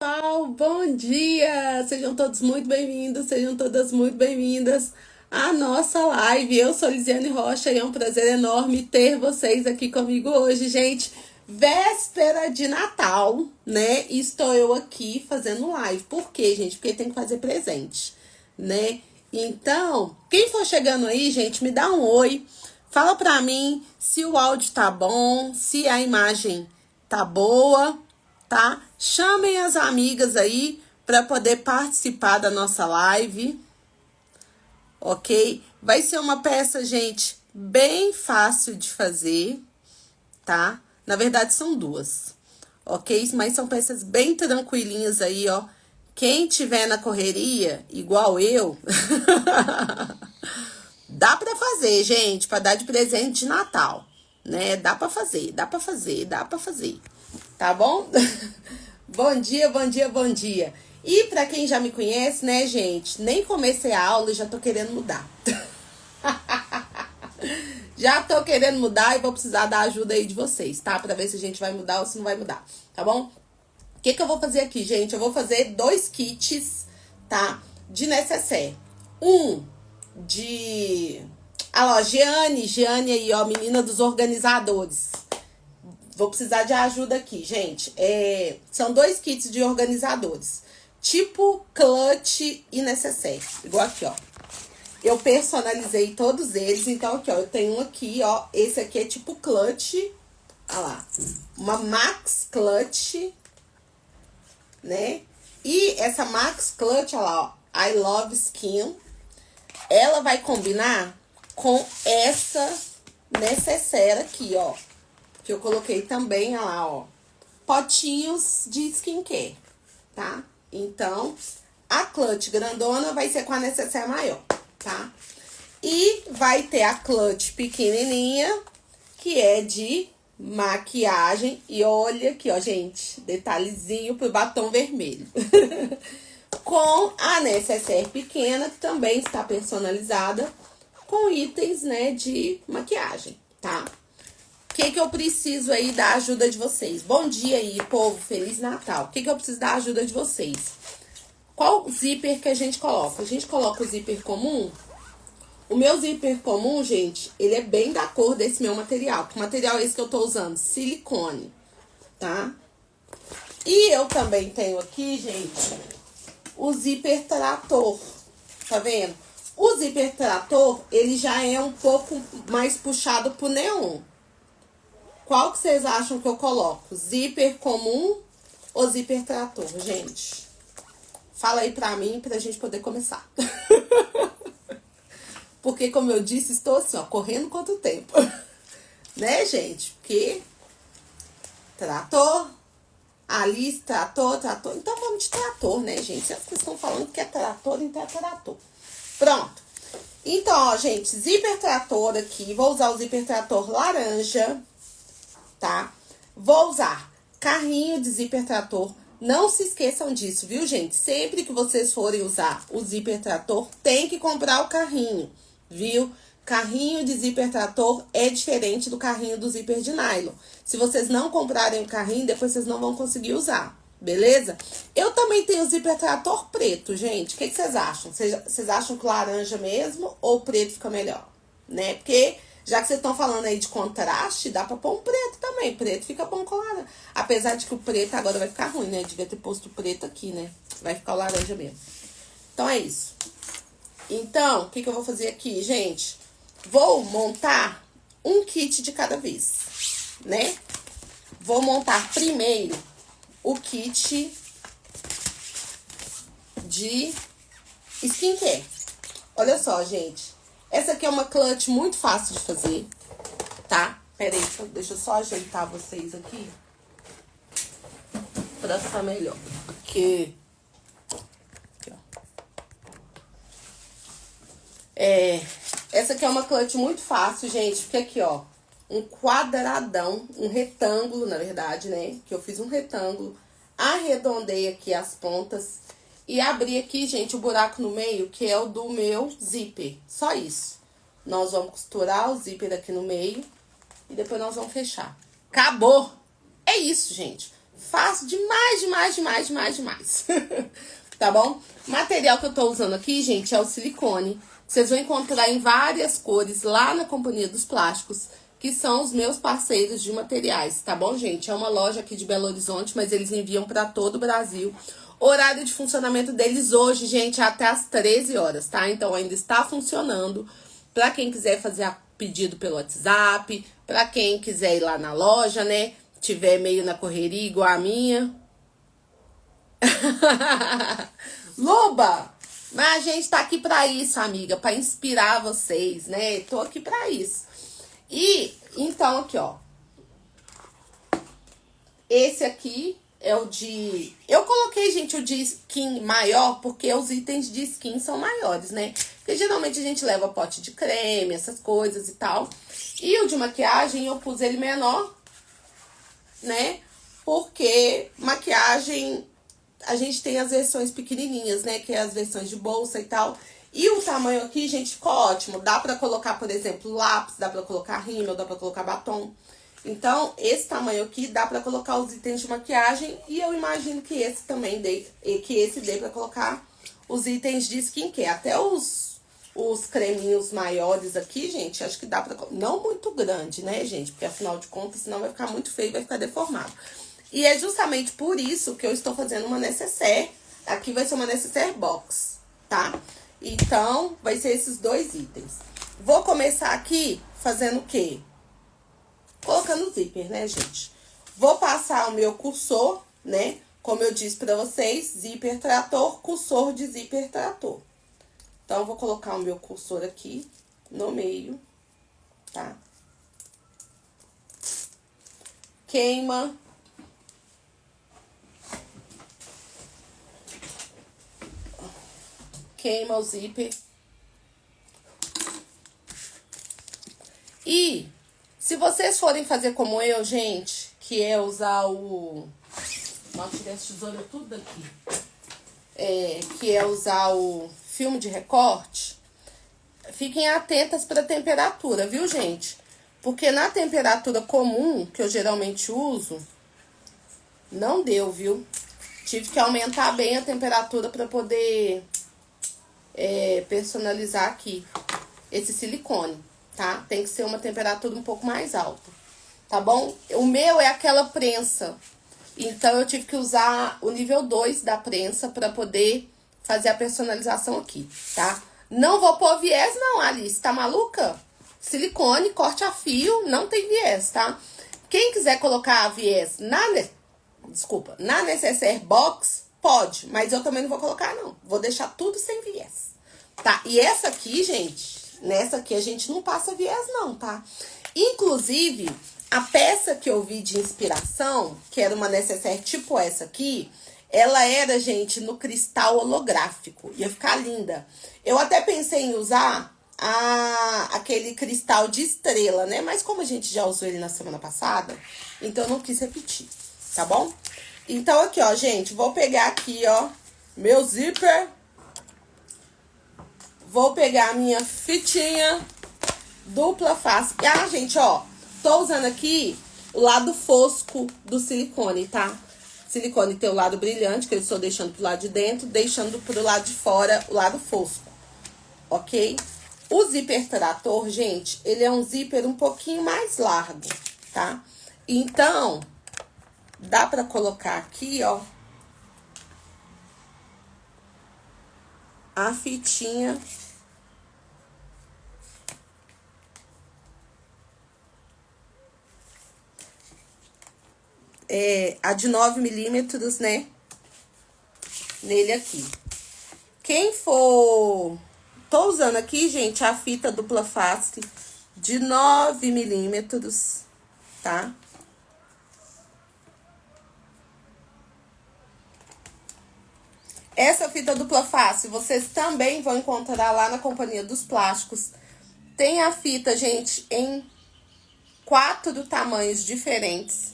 Pessoal, bom dia! Sejam todos muito bem-vindos, sejam todas muito bem-vindas à nossa live. Eu sou Lisiane Rocha e é um prazer enorme ter vocês aqui comigo hoje, gente. Véspera de Natal, né? E estou eu aqui fazendo live. Por quê, gente? Porque tem que fazer presente, né? Então, quem for chegando aí, gente, me dá um oi. Fala pra mim se o áudio tá bom, se a imagem tá boa, tá? Chamem as amigas aí para poder participar da nossa live, ok? Vai ser uma peça, gente, bem fácil de fazer, tá? Na verdade, são duas, ok? Mas são peças bem tranquilinhas aí, ó. Quem tiver na correria, igual eu, dá para fazer, gente, para dar de presente de Natal, né? Dá para fazer, dá para fazer, dá para fazer. Tá bom? Bom dia, bom dia, bom dia. E pra quem já me conhece, né, gente, nem comecei a aula e já tô querendo mudar. Já tô querendo mudar e vou precisar da ajuda aí de vocês, tá? Pra ver se a gente vai mudar ou se não vai mudar, tá bom? O que eu vou fazer aqui, gente? Eu vou fazer 2 kits, tá? De necessaire. Um de... Ah lá, ó, Giane aí, ó, menina dos organizadores. Vou precisar de ajuda aqui, gente. São 2 kits de organizadores. Tipo clutch e necessaire. Igual aqui, ó. Eu personalizei todos eles. Então, aqui, ó. Eu tenho um aqui, ó. Esse aqui é tipo clutch. Olha lá. Uma Max Clutch. Né? E essa Max Clutch, olha lá, ó. I Love Skin. Ela vai combinar com essa necessaire aqui, ó. Que eu coloquei também, olha lá, ó. Potinhos de skincare, tá? Então, a clutch grandona vai ser com a necessaire maior, tá? E vai ter a clutch pequenininha, que é de maquiagem. E olha aqui, ó, gente, detalhezinho pro batom vermelho. Com a necessaire pequena, que também está personalizada com itens, né, de maquiagem, tá? O que eu preciso aí da ajuda de vocês? Bom dia aí, povo. Feliz Natal. O que eu preciso da ajuda de vocês? Qual zíper que a gente coloca? A gente coloca o zíper comum. O meu zíper comum, gente, ele é bem da cor desse meu material. Que material é esse que eu tô usando? Silicone, tá? E eu também tenho aqui, gente, o zíper trator. Tá vendo? O zíper trator, ele já é um pouco mais puxado pro neon. Qual que vocês acham que eu coloco? Zíper comum ou zíper trator, gente? Fala aí pra mim, pra gente poder começar. Porque, como eu disse, estou assim, ó, correndo contra o tempo. Né, gente? Porque trator, Alice, trator. Então, vamos de trator, né, gente? Se vocês estão falando que é trator, então é trator. Pronto. Então, ó, gente, zíper trator aqui. Vou usar o zíper trator laranja, tá? Vou usar carrinho de zíper trator. Não se esqueçam disso, viu, gente? Sempre que vocês forem usar o zíper trator, tem que comprar o carrinho, viu? Carrinho de zíper trator é diferente do carrinho do zíper de nylon. Se vocês não comprarem o carrinho, depois vocês não vão conseguir usar, beleza? Eu também tenho zíper trator preto, gente. O que vocês acham? Vocês acham que laranja mesmo ou preto fica melhor? Né? Porque... já que vocês estão falando aí de contraste, dá pra pôr um preto também. Preto fica bom com laranja. Apesar de que o preto agora vai ficar ruim, né? Devia ter posto o preto aqui, né? Vai ficar o laranja mesmo. Então, é isso. Então, o que eu vou fazer aqui, gente? Vou montar um kit de cada vez, né? Vou montar primeiro o kit de skincare. Olha só, gente. Essa aqui é uma clutch muito fácil de fazer, tá? Pera aí, deixa eu só ajeitar vocês aqui. Pra ficar melhor. Porque... aqui, ó. Essa aqui é uma clutch muito fácil, gente. Porque aqui, ó, um quadradão, um retângulo, na verdade, né? Que eu fiz um retângulo. Arredondei aqui as pontas. E abri aqui, gente, o buraco no meio, que é o do meu zíper. Só isso. Nós vamos costurar o zíper aqui no meio. E depois nós vamos fechar. Acabou! É isso, gente. Fácil demais, demais, demais, demais, demais. Tá bom? O material que eu tô usando aqui, gente, é o silicone. Vocês vão encontrar em várias cores lá na Companhia dos Plásticos, que são os meus parceiros de materiais, tá bom, gente? É uma loja aqui de Belo Horizonte, mas eles enviam para todo o Brasil. Horário de funcionamento deles hoje, gente, é até às 13 horas, tá? Então ainda está funcionando. Para quem quiser fazer pedido pelo WhatsApp, para quem quiser ir lá na loja, né? Tiver meio na correria igual a minha. Luba! Mas a gente tá aqui pra isso, amiga, pra inspirar vocês, né? Tô aqui pra isso. E, então, aqui, ó. Esse aqui é o de... Eu coloquei, gente, o de skin maior, porque os itens de skin são maiores, né? Porque geralmente a gente leva pote de creme, essas coisas e tal. E o de maquiagem eu pus ele menor, né? Porque maquiagem... A gente tem as versões pequenininhas, né? Que é as versões de bolsa e tal. E o tamanho aqui, gente, ficou ótimo. Dá pra colocar, por exemplo, lápis, dá pra colocar rímel, dá pra colocar batom. Então, esse tamanho aqui dá pra colocar os itens de maquiagem. E eu imagino que esse também dê, dê pra colocar os itens de skincare. Até os creminhos maiores aqui, gente, acho que dá pra... Não muito grande, né, gente? Porque afinal de contas, senão vai ficar muito feio, vai ficar deformado. E é justamente por isso que eu estou fazendo uma necessaire. Aqui vai ser uma necessaire box, tá? Então, vai ser esses dois itens. Vou começar aqui fazendo o quê? Colocando o zíper, né, gente? Vou passar o meu cursor, né? Como eu disse pra vocês, zíper trator, cursor de zíper trator. Então, eu vou colocar o meu cursor aqui no meio, tá? Queima... Queima o zíper. E se vocês forem fazer como eu, gente, que é usar o... Nossa, tirei essa tesoura tudo daqui. Que é usar o filme de recorte, fiquem atentas para a temperatura, viu, gente? Porque na temperatura comum, que eu geralmente uso, não deu, viu? Tive que aumentar bem a temperatura para poder... personalizar aqui esse silicone, tá? Tem que ser uma temperatura um pouco mais alta, tá bom? O meu é aquela prensa, então eu tive que usar o nível 2 da prensa pra poder fazer a personalização aqui, tá? Não vou pôr viés não, Alice, tá maluca? Silicone, corte a fio, não tem viés, tá? Quem quiser colocar viés na necessaire box, pode, mas eu também não vou colocar, não. Vou deixar tudo sem viés, tá? E essa aqui, gente, nessa aqui a gente não passa viés, não, tá? Inclusive, a peça que eu vi de inspiração, que era uma necessaire tipo essa aqui, ela era, gente, no cristal holográfico. Ia ficar linda. Eu até pensei em usar aquele cristal de estrela, né? Mas como a gente já usou ele na semana passada, então eu não quis repetir, tá bom? Então, aqui, ó, gente, vou pegar aqui, ó, meu zíper. Vou pegar a minha fitinha dupla face. Ah, gente, ó, tô usando aqui o lado fosco do silicone, tá? Silicone tem o lado brilhante, que eu estou deixando pro lado de dentro, deixando pro lado de fora o lado fosco, ok? O zíper trator, gente, ele é um zíper um pouquinho mais largo, tá? Então... dá pra colocar aqui, ó, a fitinha a de 9 milímetros, né, nele aqui. Quem for... Tô usando aqui, gente, a fita dupla face de 9 milímetros, tá? Essa fita dupla face, vocês também vão encontrar lá na Companhia dos Plásticos. Tem a fita, gente, em 4 tamanhos diferentes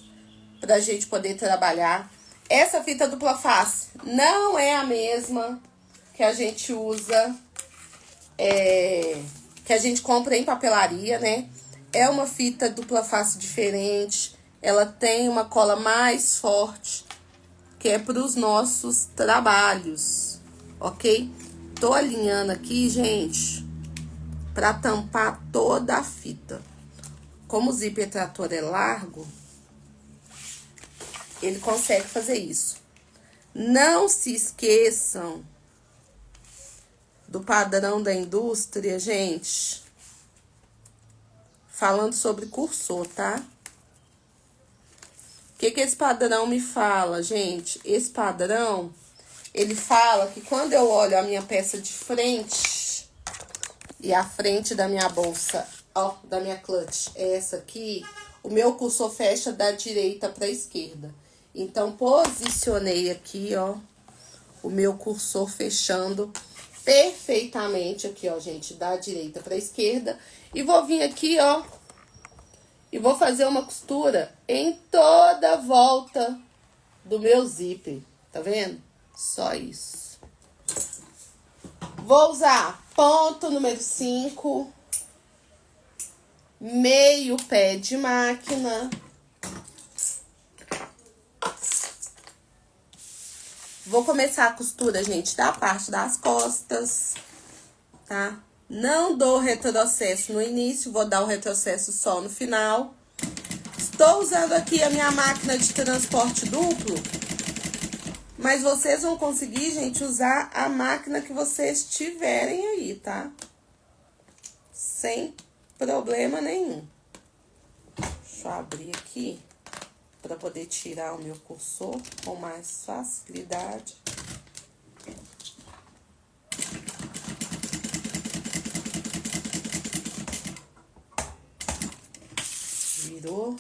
pra gente poder trabalhar. Essa fita dupla face não é a mesma que a gente usa, que a gente compra em papelaria, né? É uma fita dupla face diferente, ela tem uma cola mais forte, que é para os nossos trabalhos, ok? Tô alinhando aqui, gente, para tampar toda a fita. Como o zíper trator é largo, ele consegue fazer isso. Não se esqueçam do padrão da indústria, gente. Falando sobre cursor, tá? O que esse padrão me fala, gente? Esse padrão, ele fala que quando eu olho a minha peça de frente e a frente da minha bolsa, ó, da minha clutch, é essa aqui, o meu cursor fecha da direita para a esquerda. Então, posicionei aqui, ó, o meu cursor fechando perfeitamente aqui, ó, gente, da direita para a esquerda. E vou vir aqui, ó, e vou fazer uma costura em toda a volta do meu zíper, tá vendo? Só isso. Vou usar ponto número 5, meio pé de máquina. Vou começar a costura, gente, da parte das costas, tá? Não dou retrocesso no início, vou dar o retrocesso só no final. Estou usando aqui a minha máquina de transporte duplo, mas vocês vão conseguir, gente, usar a máquina que vocês tiverem aí, tá? Sem problema nenhum. Deixa eu abrir aqui para poder tirar o meu cursor com mais facilidade. Virou.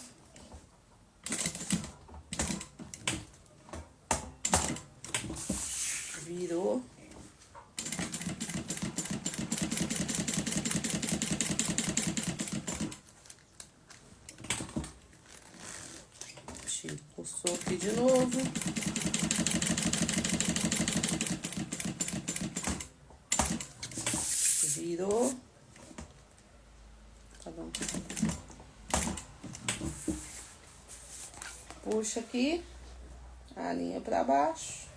Virou. Tiro o cursor aqui de novo. Virou. Tá bom. Puxa aqui a linha pra baixo.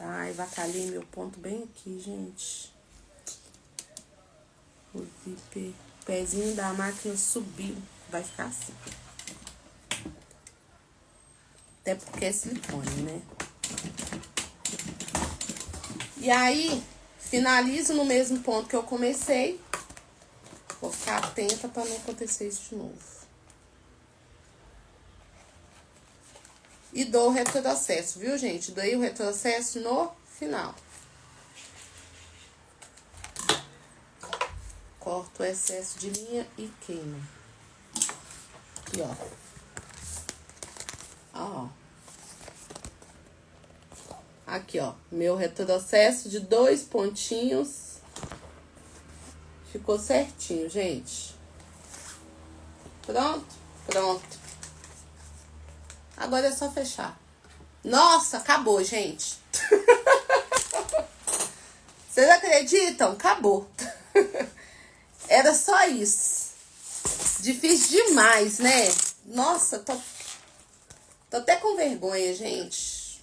Ai, vacalhei meu ponto bem aqui, gente. O zíper, o pezinho da máquina subiu. Vai ficar assim. Até porque é silicone, né? E aí, finalizo no mesmo ponto que eu comecei. Vou ficar atenta pra não acontecer isso de novo. E dou o retrocesso, viu, gente? Dei o retrocesso no final. Corto o excesso de linha e queimo. Aqui, ó. Ó. Aqui, ó. Meu retrocesso de 2 pontinhos. Ficou certinho, gente. Pronto? Pronto. Agora é só fechar. Nossa, acabou, gente. Vocês acreditam? Acabou. Era só isso. Difícil demais, né? Nossa, tô até com vergonha, gente.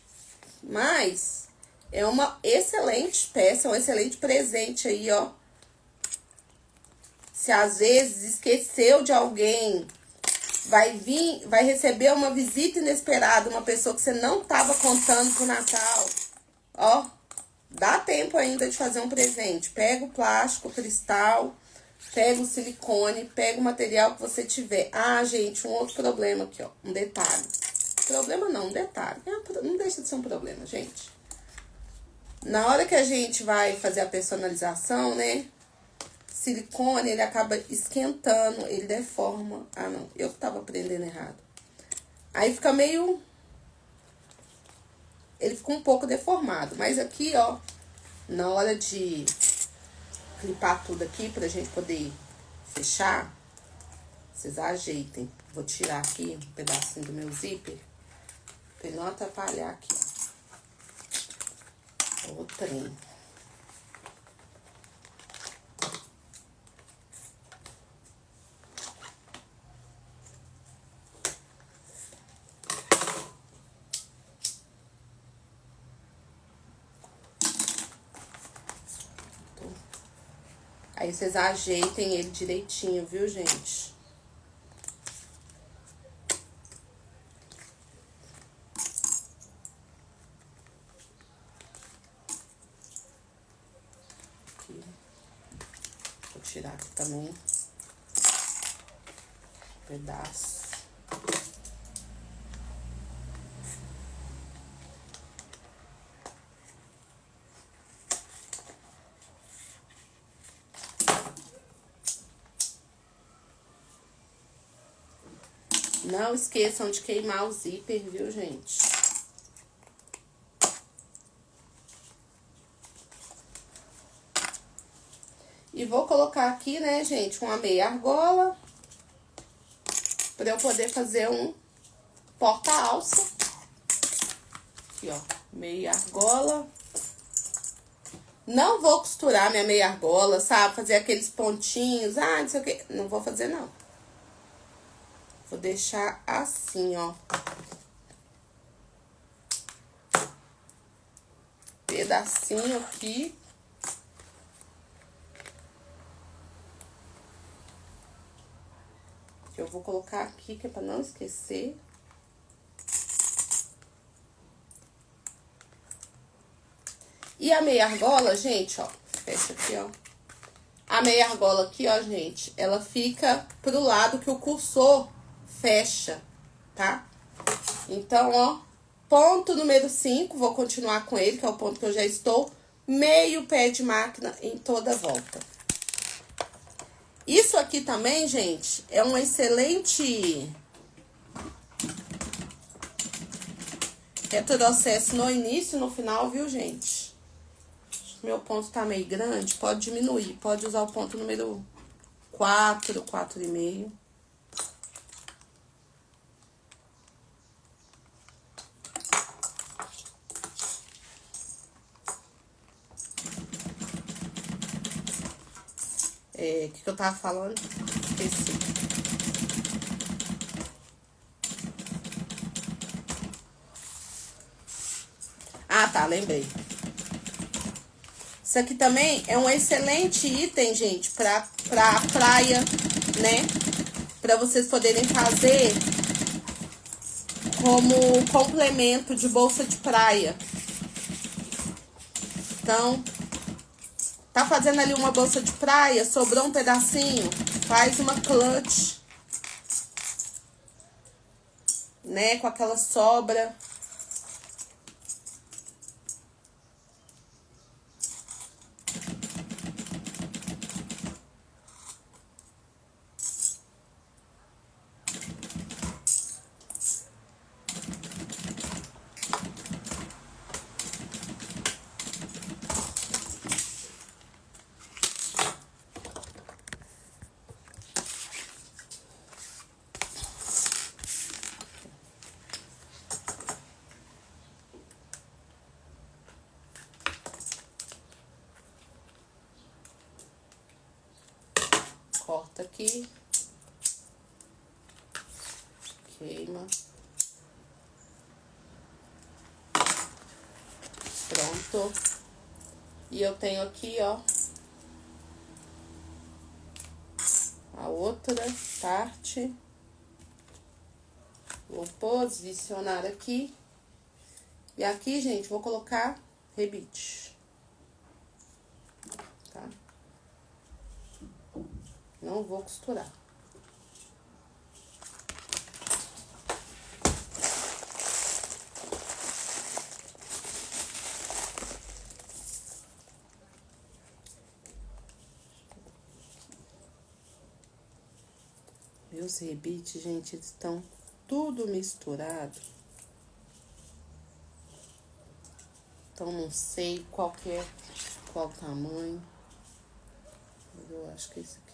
Mas é uma excelente peça, um excelente presente aí, ó. Se às vezes esqueceu de alguém, vai vir, vai receber uma visita inesperada, uma pessoa que você não tava contando pro Natal. Ó, dá tempo ainda de fazer um presente. Pega o plástico, o cristal, pega o silicone, pega o material que você tiver. Ah, gente, um outro problema aqui, ó, um detalhe. Problema não, um detalhe. Não deixa de ser um problema, gente. Na hora que a gente vai fazer a personalização, né? Silicone, ele acaba esquentando, ele deforma. Ah, não, eu que tava aprendendo errado. Aí fica meio... Ele fica um pouco deformado. Mas aqui, ó, na hora de clipar tudo aqui pra gente poder fechar, vocês ajeitem. Vou tirar aqui um pedacinho do meu zíper Pra ele não atrapalhar aqui, ó. O trem. Aí vocês ajeitem ele direitinho, viu, gente? Aqui. Vou tirar aqui também. Um pedaço. Não esqueçam de queimar o zíper, viu, gente? E vou colocar aqui, né, gente, uma meia argola. Pra eu poder fazer um porta-alça. Aqui, ó, meia argola. Não vou costurar minha meia argola, sabe? Fazer aqueles pontinhos, não sei o que. Não vou fazer, não. Vou deixar assim, ó. Pedacinho aqui. Que eu vou colocar aqui, que é pra não esquecer. E a meia argola, gente, ó. Fecha aqui, ó. A meia argola aqui, ó, gente, ela fica pro lado que o cursor fecha, tá? Então, ó, ponto número 5, vou continuar com ele, que é o ponto que eu já estou, meio pé de máquina em toda a volta. Isso aqui também, gente, é um excelente retrocesso no início e no final, viu, gente? Meu ponto tá meio grande, pode diminuir, pode usar o ponto número 4, 4,5. O que eu tava falando? Esqueci. Ah, tá, lembrei. Isso aqui também é um excelente item, gente, pra praia, né? Pra vocês poderem fazer como complemento de bolsa de praia. Então, tá fazendo ali uma bolsa de praia, sobrou um pedacinho, faz uma clutch, né, com aquela sobra. Corta aqui. Queima. Pronto. E eu tenho aqui, ó, a outra parte. Vou posicionar aqui. E aqui, gente, vou colocar rebite. Tá? Não vou costurar. Meus rebites, gente, eles estão tudo misturado. Então, não sei qual tamanho. Mas eu acho que é esse aqui.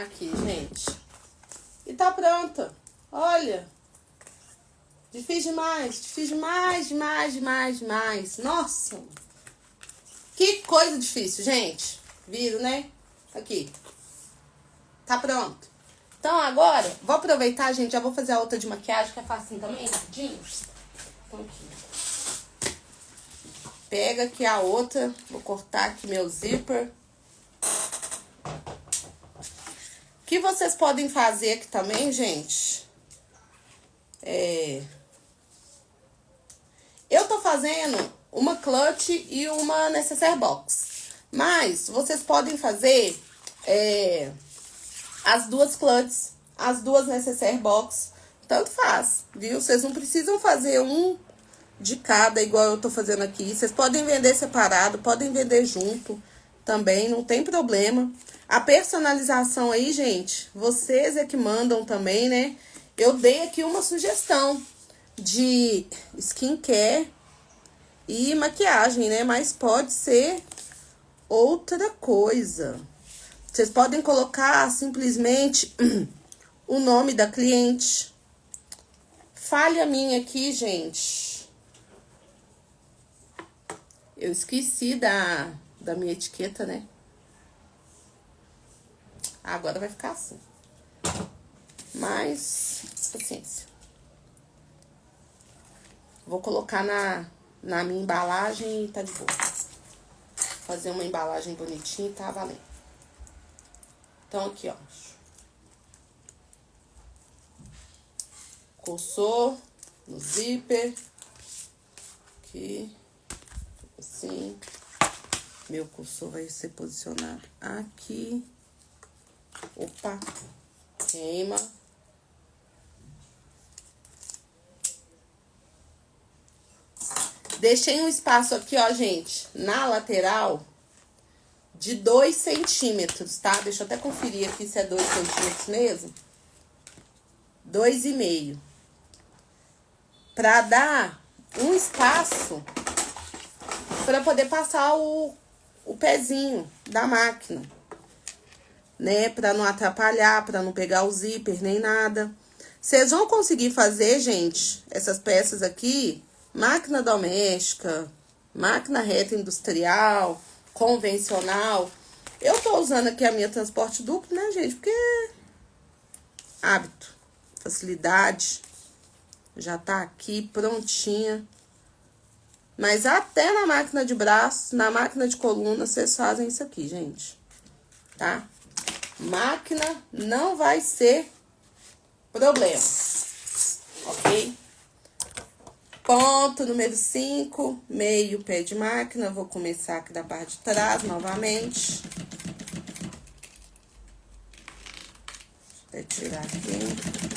Aqui, gente. E tá pronta. Olha. Difícil demais. Nossa. Que coisa difícil, gente. Viram, né? Aqui. Tá pronto. Então, agora, vou aproveitar, gente. Já vou fazer a outra de maquiagem, que é fácil também, rapidinho. Então, aqui. Pega aqui a outra. Vou cortar aqui meu zíper. O que vocês podem fazer aqui também, gente? Eu tô fazendo uma clutch e uma necessaire box. Mas vocês podem fazer as duas clutches, as duas necessaire box. Tanto faz, viu? Vocês não precisam fazer um de cada igual eu tô fazendo aqui. Vocês podem vender separado, podem vender junto também, não tem problema. A personalização aí, gente, vocês é que mandam também, né? Eu dei aqui uma sugestão de skincare e maquiagem, né? Mas pode ser outra coisa. Vocês podem colocar simplesmente o nome da cliente. Falha minha aqui, gente. Eu esqueci da minha etiqueta, né? Agora vai ficar assim. Mas, paciência. Vou colocar na minha embalagem e tá de boa. Fazer uma embalagem bonitinha e tá valendo. Então, aqui, ó. Coçou no zíper. Aqui. Assim. Meu cursor vai ser posicionado aqui. Opa. Queima. Deixei um espaço aqui, ó, gente, na lateral de 2 centímetros, tá? Deixa eu até conferir aqui se é 2 centímetros mesmo. 2,5. Pra dar um espaço pra poder passar o pezinho da máquina, né? Pra não atrapalhar, pra não pegar o zíper, nem nada. Vocês vão conseguir fazer, gente, essas peças aqui, máquina doméstica, máquina reta industrial, convencional. Eu tô usando aqui a minha transporte duplo, né, gente? Porque hábito, facilidade, já tá aqui prontinha. Mas até na máquina de braço, na máquina de coluna, vocês fazem isso aqui, gente. Tá? Máquina não vai ser problema. Ok? Ponto número 5, meio pé de máquina. Vou começar aqui da parte de trás novamente. Deixa eu tirar aqui.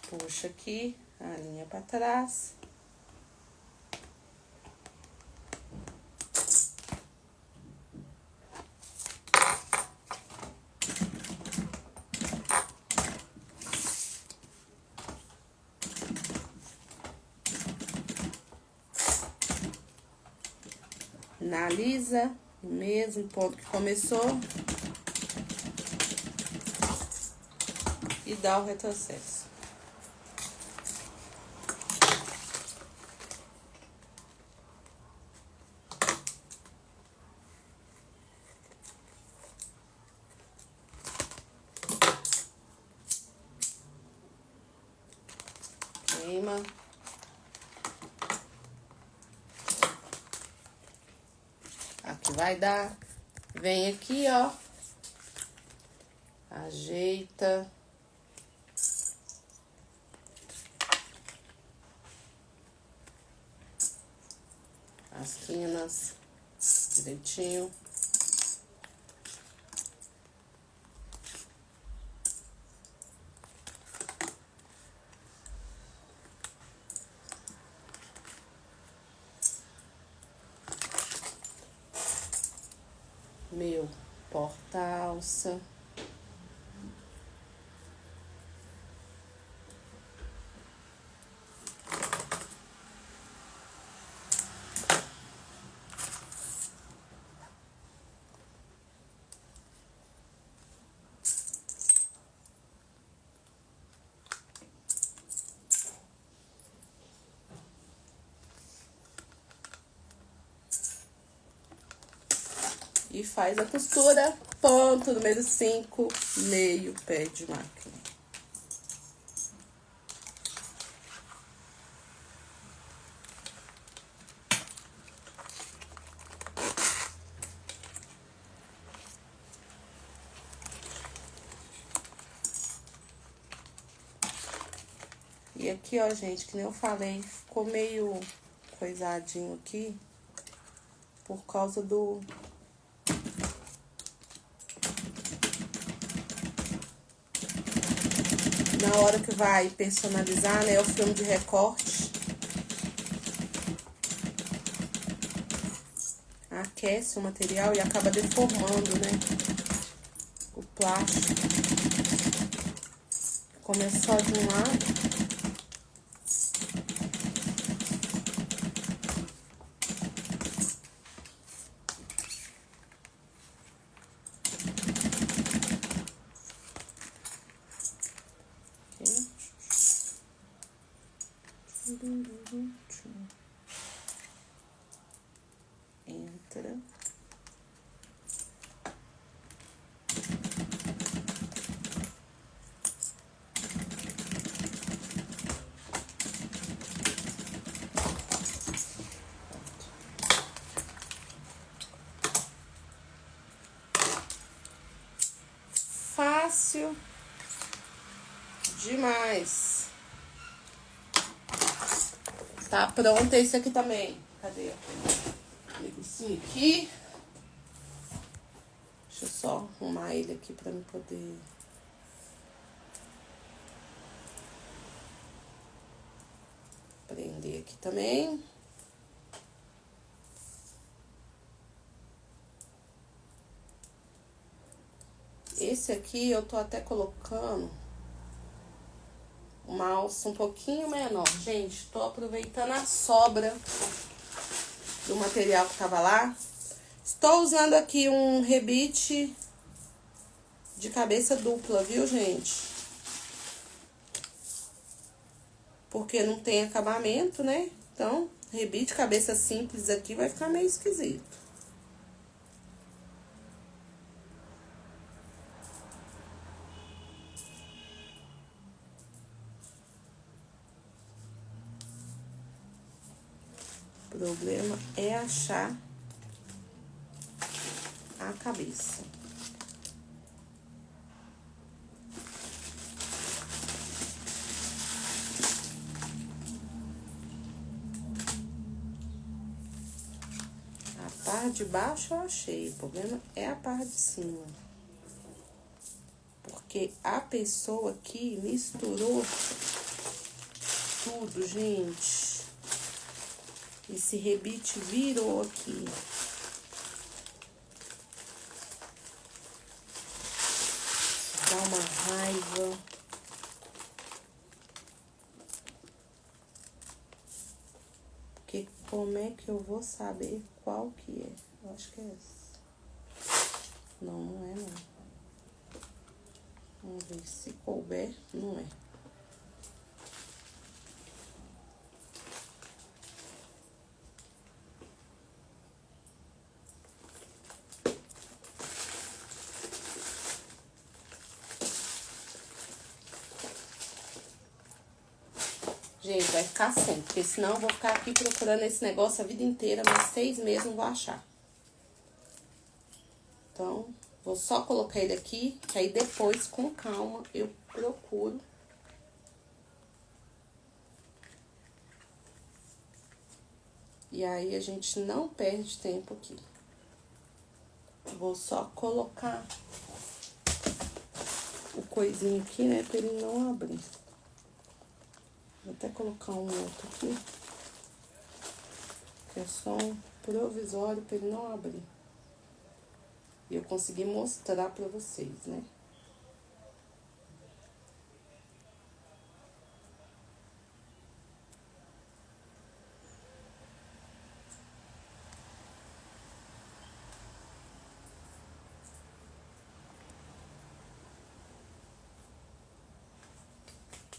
Puxa aqui a linha para trás. Finaliza no mesmo ponto que começou e dá o retrocesso. Queima. Aqui vai dar. Vem aqui, ó. Ajeita. As quinas direitinho. meu porta-alça. E faz a costura, ponto número 5, meio pé de máquina. E aqui, ó, gente, que nem eu falei, ficou meio coisadinho aqui por causa do... Na hora que vai personalizar, né, o filme de recorte, aquece o material e acaba deformando, né, o plástico. Começou de um lado. Entra. Fácil demais. Tá pronto esse aqui também. Cadê? Negocinho aqui. Deixa eu só arrumar ele aqui pra me poder... prender aqui também. Esse aqui eu tô até colocando uma alça um pouquinho menor. Gente, tô aproveitando a sobra do material que tava lá. Estou usando aqui um rebite de cabeça dupla, viu, gente? Porque não tem acabamento, né? Então, rebite cabeça simples aqui vai ficar meio esquisito. O problema é achar a cabeça. A parte de baixo eu achei, o problema é a parte de cima. Porque a pessoa aqui misturou tudo, gente. Esse rebite virou aqui. Dá uma raiva. Porque como é que eu vou saber qual que é? Eu acho que é essa. Não, não é não. Vamos ver se couber. Não é. Gente, vai ficar sem, porque senão eu vou ficar aqui procurando esse negócio a vida inteira, mas 6 meses não vou achar. Então, vou só colocar ele aqui, que aí depois, com calma, eu procuro. E aí, a gente não perde tempo aqui. Vou só colocar o coisinho aqui, né, pra ele não abrir. Vou até colocar um outro aqui, que é só um provisório pra ele não abrir. E eu consegui mostrar pra vocês, né?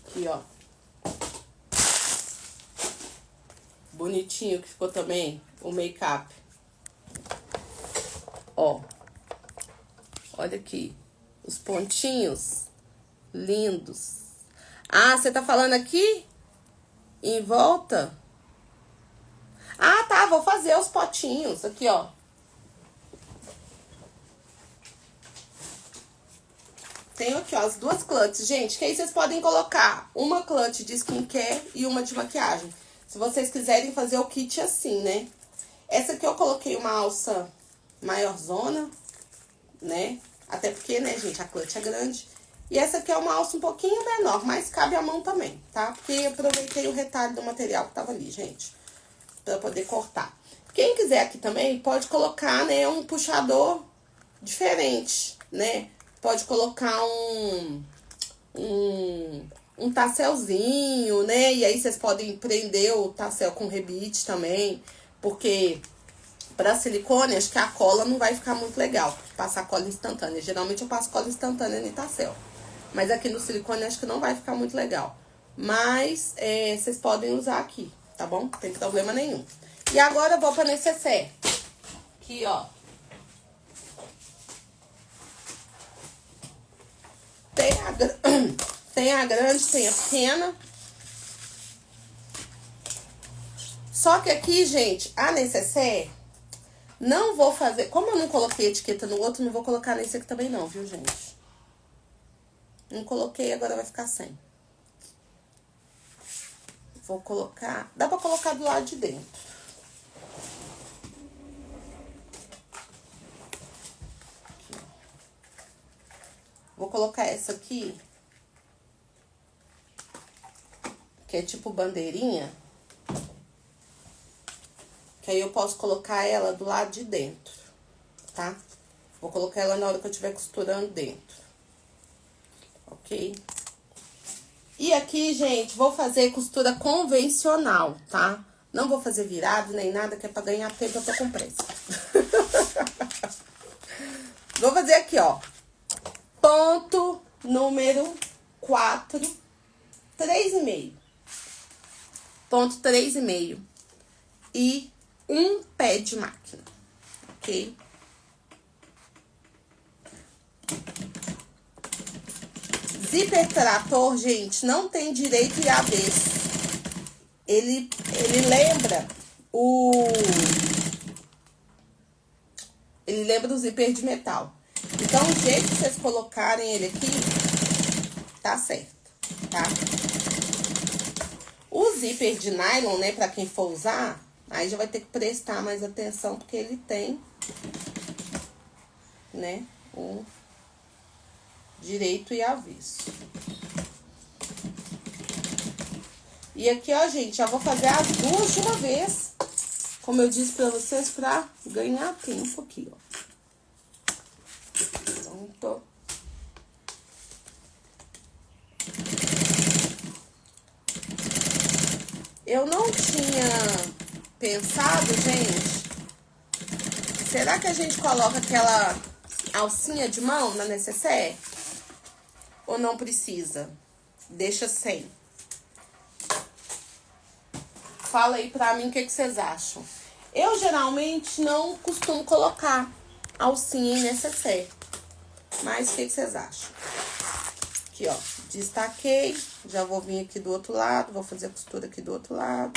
Aqui, ó. Bonitinho que ficou também o make-up. Ó. Olha aqui. Os pontinhos lindos. Ah, você tá falando aqui? Em volta? Ah, tá. Vou fazer os potinhos. Aqui, ó. Tenho aqui, ó, as duas clutches, gente, que aí vocês podem colocar uma clutch de skincare e uma de maquiagem. Se vocês quiserem fazer o kit assim, né? Essa aqui eu coloquei uma alça maiorzona, né? Até porque, né, gente, a clutch é grande. E essa aqui é uma alça um pouquinho menor, mas cabe a mão também, tá? Porque aproveitei o retalho do material que tava ali, gente, pra poder cortar. Quem quiser aqui também pode colocar, né, um puxador diferente, né? Pode colocar um tasselzinho, né? E aí vocês podem prender o tassel com rebite também, porque pra silicone, acho que a cola não vai ficar muito legal, passar cola instantânea. Geralmente eu passo cola instantânea no tassel, mas aqui no silicone acho que não vai ficar muito legal. Mas vocês podem usar aqui, tá bom? Não tem problema nenhum. E agora eu vou pra necessaire. Aqui, ó. Tem a grande, tem a pequena. Só que aqui, gente, a necessaire, não vou fazer... Como eu não coloquei etiqueta no outro, não vou colocar nesse aqui também não, viu, gente? Não coloquei, agora vai ficar sem. Vou colocar... Dá pra colocar do lado de dentro. Vou colocar essa aqui, que é tipo bandeirinha. Que aí eu posso colocar ela do lado de dentro, tá? Vou colocar ela na hora que eu estiver costurando dentro. Ok? E aqui, gente, vou fazer costura convencional, tá? Não vou fazer virado nem nada, que é pra ganhar tempo, eu tô com pressa. Vou fazer aqui, ó. Ponto número 4, 3,5. Ponto 3,5. E um pé de máquina, ok? Zíper trator, gente, não tem direito e avesso. Ele lembra Ele lembra o zíper de metal. Então, o jeito que vocês colocarem ele aqui, tá certo, tá? O zíper de nylon, né, pra quem for usar, aí já vai ter que prestar mais atenção, porque ele tem, né, o direito e avesso. E aqui, ó, gente, já vou fazer as duas de uma vez, como eu disse pra vocês, pra ganhar tempo aqui, ó. Pronto. Eu não tinha pensado, gente, será que a gente coloca aquela alcinha de mão na necessaire? Ou não precisa? Deixa sem. Fala aí pra mim o que vocês acham. Eu geralmente não costumo colocar alcinha em necessaire. Mas o que vocês acham? Aqui, ó, destaquei. Já vou vir aqui do outro lado, vou fazer a costura aqui do outro lado.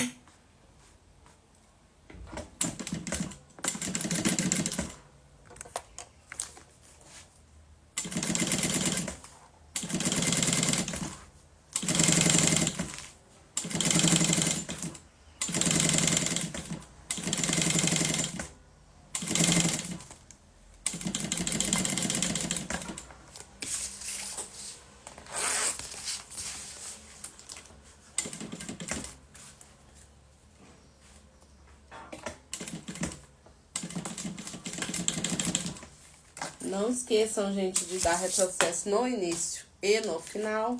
Não esqueçam, gente, de dar retrocesso no início e no final.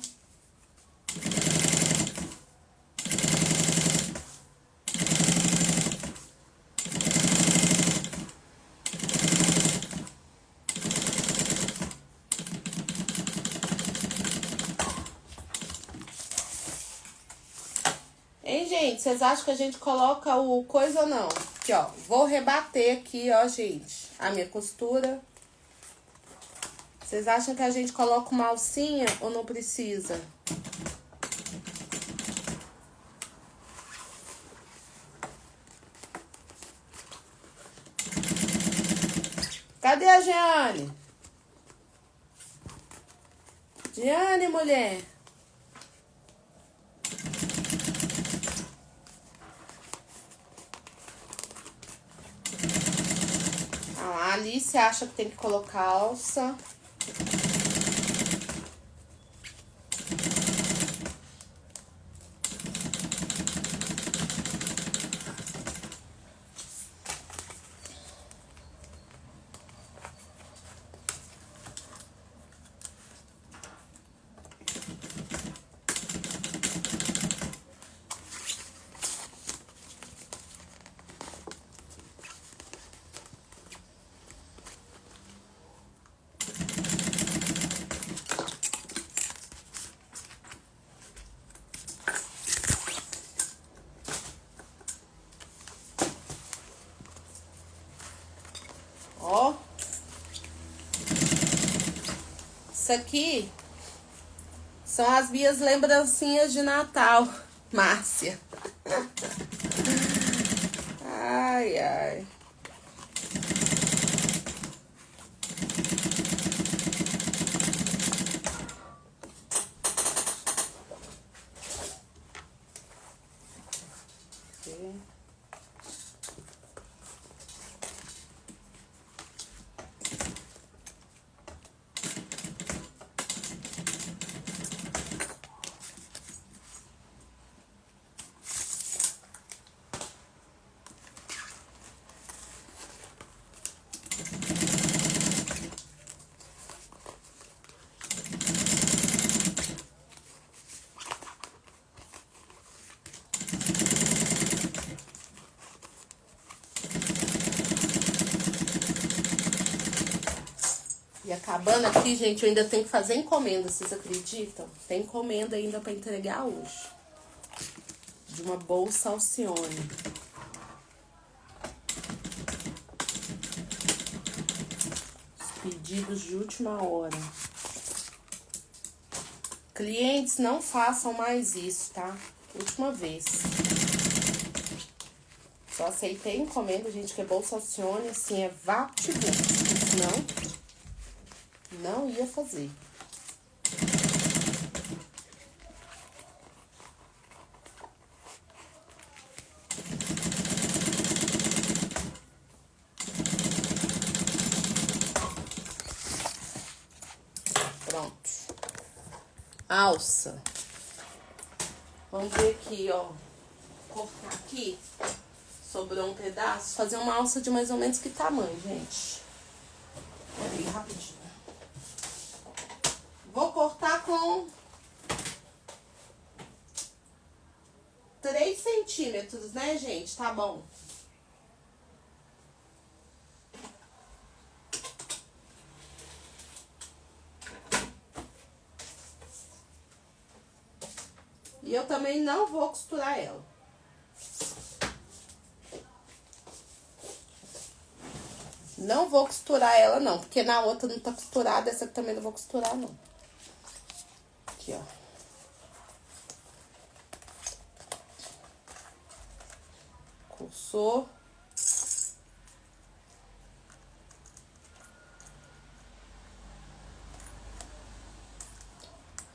Hein, gente? Vocês acham que a gente coloca o coisa ou não? Aqui, ó. Vou rebater aqui, ó, gente, a minha costura. Vocês acham que a gente coloca uma alcinha ou não precisa? Cadê a Jeane? Jeane, mulher. A Alice acha que tem que colocar alça. Ó. Isso aqui são as minhas lembrancinhas de Natal, Márcia. Ai, ai. E acabando aqui, gente, eu ainda tenho que fazer encomenda, vocês acreditam? Tem encomenda ainda pra entregar hoje. De uma bolsa Alcione. Os pedidos de última hora. Clientes, não façam mais isso, tá? Última vez. Só aceitei encomenda, gente, que é bolsa Alcione, assim, é vapt-vupt. Senão, não ia fazer. Pronto. Alça. Vamos ver aqui, ó. Cortar aqui. Sobrou um pedaço. Fazer uma alça de mais ou menos que tamanho, gente? Peraí, rapidinho. Vou cortar com 3 centímetros, né, gente? Tá bom. E eu também não vou costurar ela. Não vou costurar ela, não. Porque na outra não tá costurada, essa aqui também não vou costurar, não. Aqui, ó. Coçou.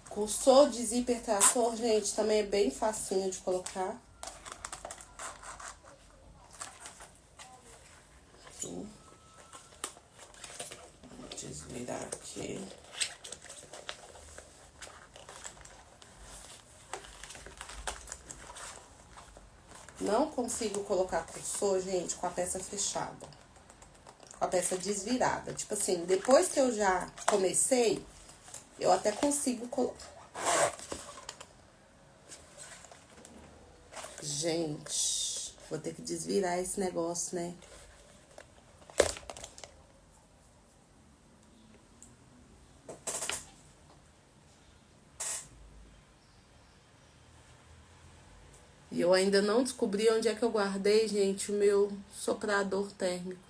Coçou de zíper trator, gente, também é bem facinho de colocar. Aqui. Vou desvirar aqui. Não consigo colocar coçou, gente, com a peça fechada. com a peça desvirada. Tipo assim, depois que eu já comecei, eu até consigo colocar. Gente, vou ter que desvirar esse negócio, né? E eu ainda não descobri onde é que eu guardei, gente, o meu soprador térmico.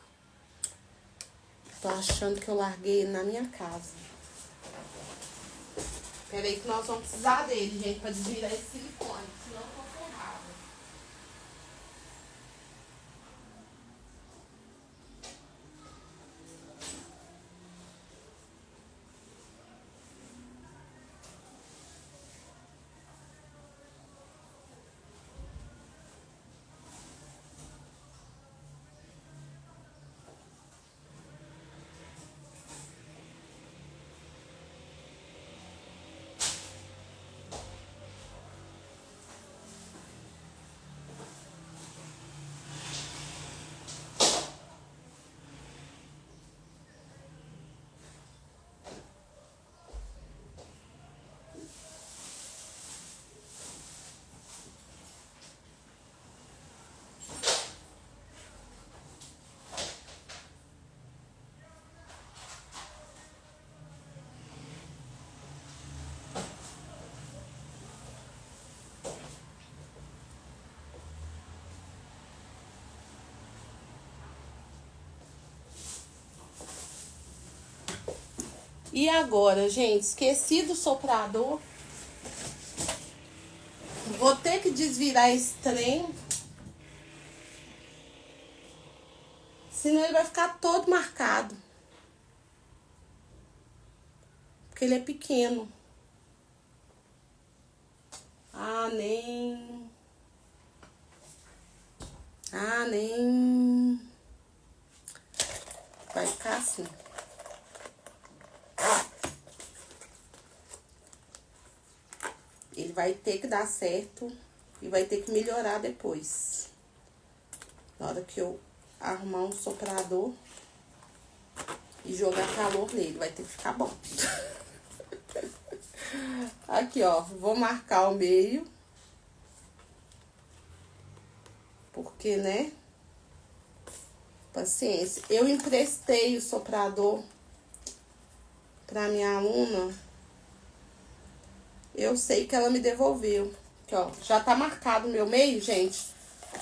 Tô achando que eu larguei ele na minha casa. Peraí que nós vamos precisar dele, gente, pra desvirar esse silicone, senão eu tô ferrada. E agora, gente, esqueci do soprador. Vou ter que desvirar esse trem. Senão ele vai ficar todo marcado. Porque ele é pequeno. Ah, nem. Vai ficar assim. Ele vai ter que dar certo e vai ter que melhorar depois. Na hora que eu arrumar um soprador e jogar calor nele, vai ter que ficar bom. Aqui, ó, vou marcar o meio. Porque, né? Paciência. Eu emprestei o soprador pra minha aluna. Eu sei que ela me devolveu. Aqui, ó, já tá marcado o meu meio, gente.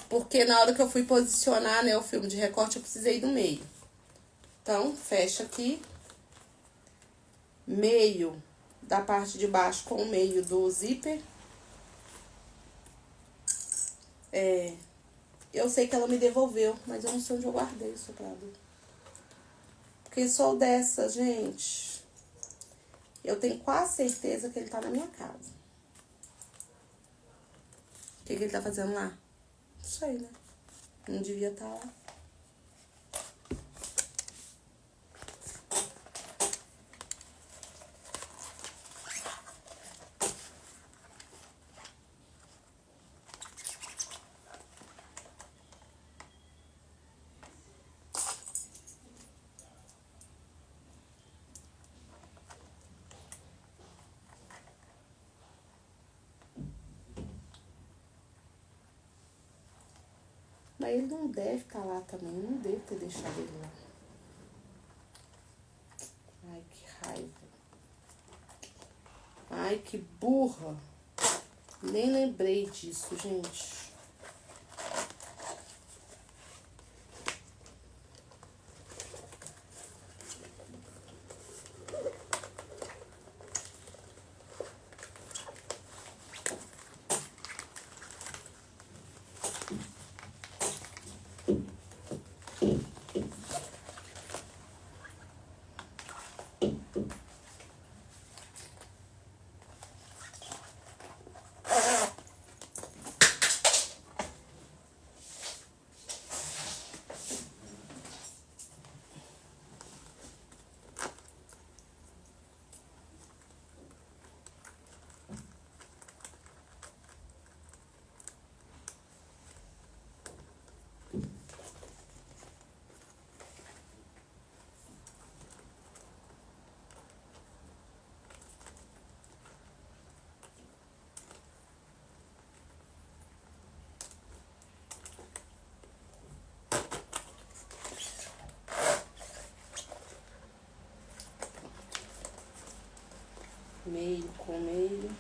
Porque na hora que eu fui posicionar, né, o filme de recorte, eu precisei do meio. Então, fecha aqui. Meio da parte de baixo com o meio do zíper. Eu sei que ela me devolveu, mas eu não sei onde eu guardei o soprador. Porque sou dessa, gente. Eu tenho quase certeza que ele tá na minha casa. O que ele tá fazendo lá? Não sei, né? Não devia estar lá. Mas ele não deve estar lá também. Eu não devo ter deixado ele lá. Ai, que raiva. Ai, que burra. Nem lembrei disso, gente. meio com meio.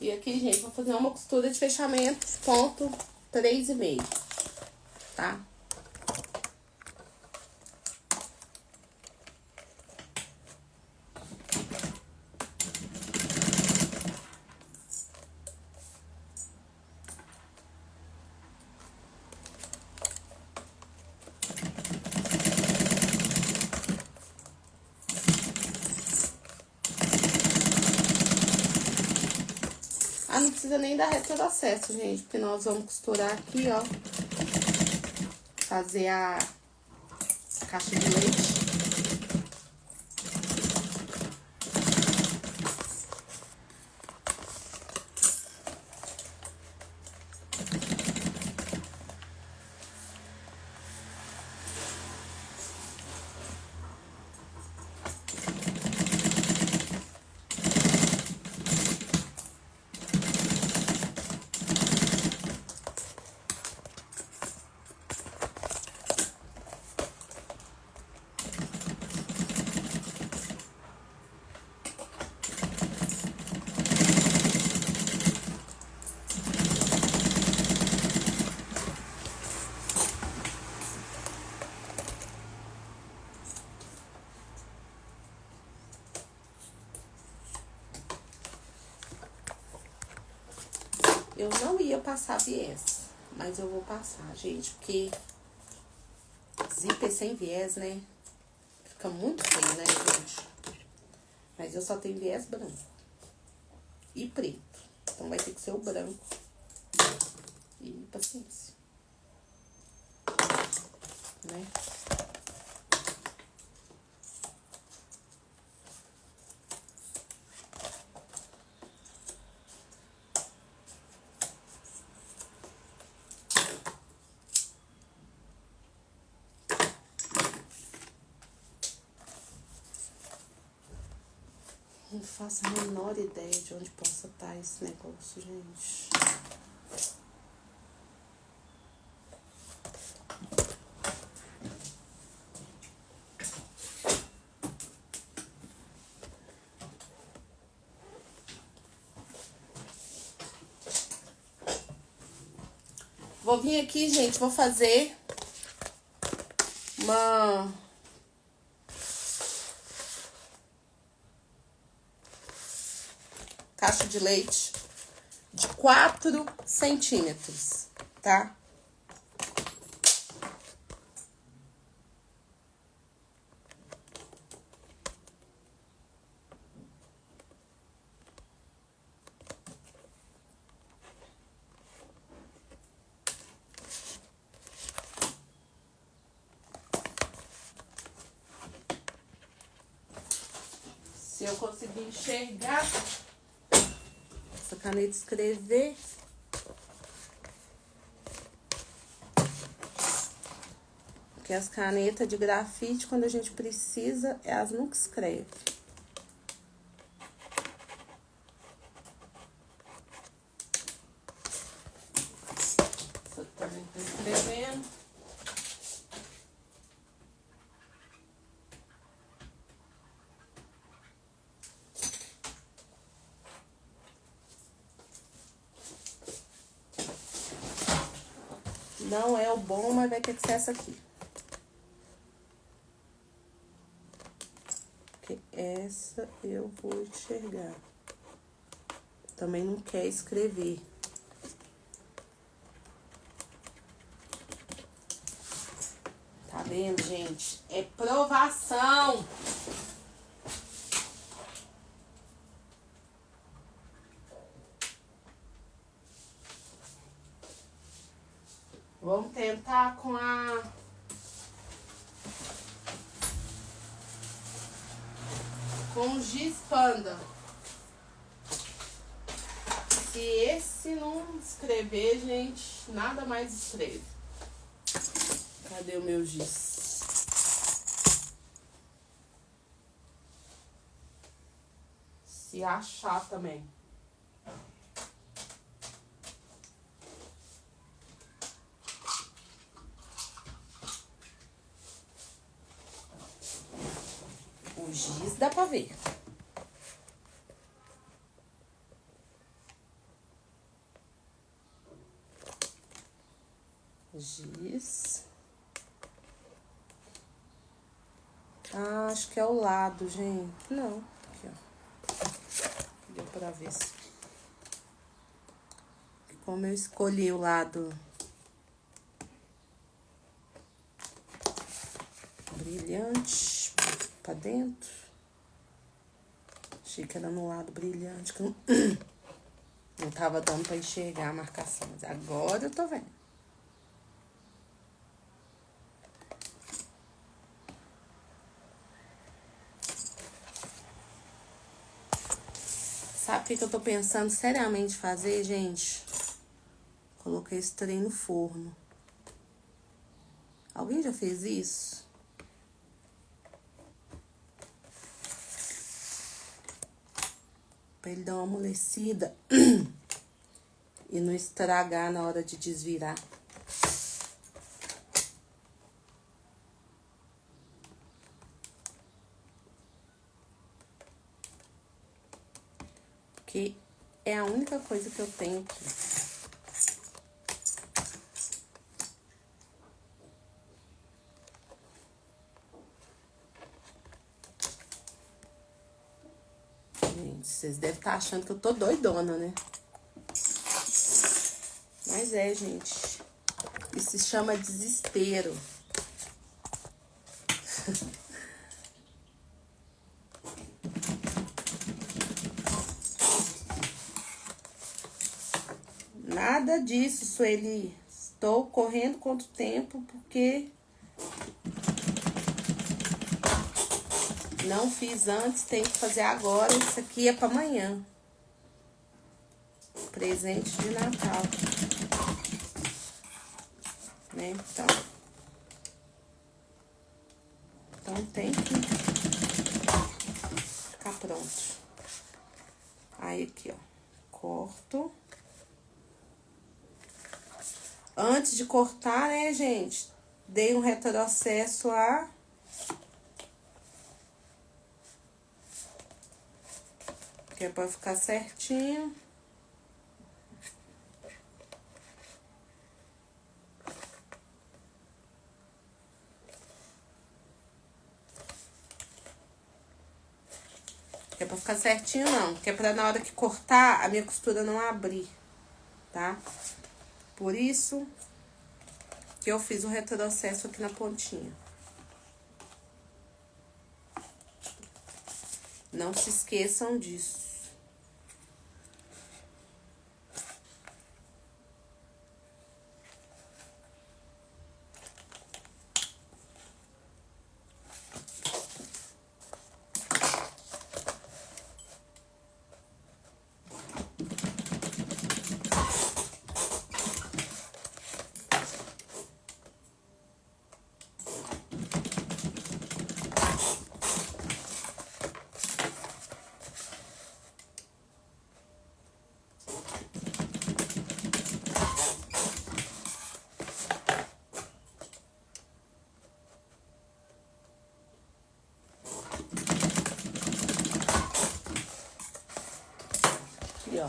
E aqui, gente, vou fazer uma costura de fechamento, ponto 3,5, tá? Ah, não precisa nem dar retrocesso, gente, porque nós vamos costurar aqui, ó. Fazer a caixa de leite. Eu não ia passar viés, mas eu vou passar, gente, porque zíper sem viés, né? Fica muito feio, né, gente? Mas eu só tenho viés branco e preto. Então, vai ter que ser o branco. E paciência. Né? Não faço a menor ideia de onde possa estar esse negócio, gente. Vou vir aqui, gente, vou fazer uma... caixa de leite de 4 centímetros, tá? Se eu conseguir enxergar essa caneta escrever. Porque as canetas de grafite, quando a gente precisa, elas nunca escrevem. Essa também tá escrevendo. Não é o bom, mas vai ter que ser essa aqui. Porque essa eu vou enxergar. Também não quer escrever. Tá vendo, gente? É provação. Vamos tentar com a... com o giz panda. Se esse não escrever, gente, nada mais escreve. Cadê o meu giz? Se achar também. O giz dá pra ver. Giz. Ah, acho que é o lado, gente. Não, aqui, ó. Deu pra ver. Como eu escolhi o lado brilhante pra dentro. Achei que era no lado brilhante, que não tava dando pra enxergar a marcação. Mas agora eu tô vendo. Sabe o que eu tô pensando seriamente fazer, gente? Coloquei esse trem no forno. Alguém já fez isso? Pra ele dar uma amolecida e não estragar na hora de desvirar. Porque é a única coisa que eu tenho aqui. Gente, vocês devem estar achando que eu tô doidona, né? Mas é, gente. Isso se chama desespero. Nada disso, Sueli. Estou correndo contra o tempo porque não fiz antes, tenho que fazer agora. Isso aqui é para amanhã. Presente de Natal. Né? Então tem que ficar pronto. Aí aqui, ó. Corto. Antes de cortar, né, gente? Dei um retrocesso lá. Que é pra ficar certinho. Que é pra ficar certinho, não. Que é pra na hora que cortar, a minha costura não abrir, tá? Por isso que eu fiz o retrocesso aqui na pontinha. Não se esqueçam disso. Aqui, ó.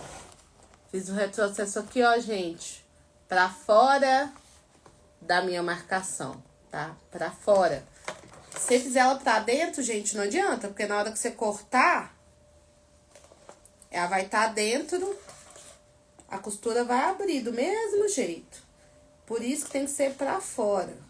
Fiz o retrocesso aqui, ó, gente. Pra fora da minha marcação, tá? Pra fora. Se você fizer ela pra dentro, gente, não adianta. Porque na hora que você cortar, ela vai estar dentro, a costura vai abrir do mesmo jeito. Por isso que tem que ser pra fora.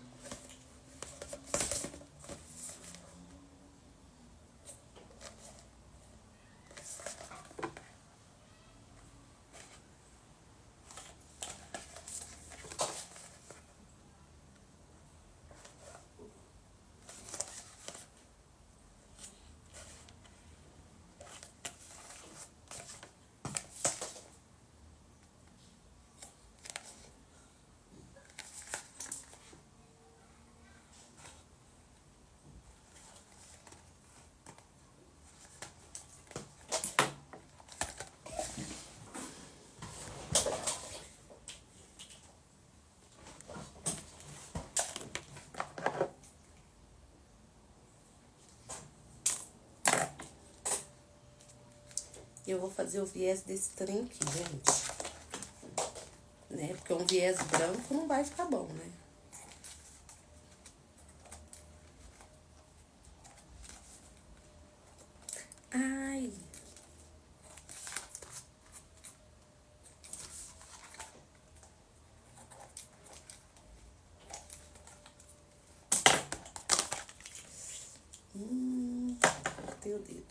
Eu vou fazer o viés desse trem aqui, gente. Né? Porque um viés branco não vai ficar bom, né? Ai. Cortei o dedo.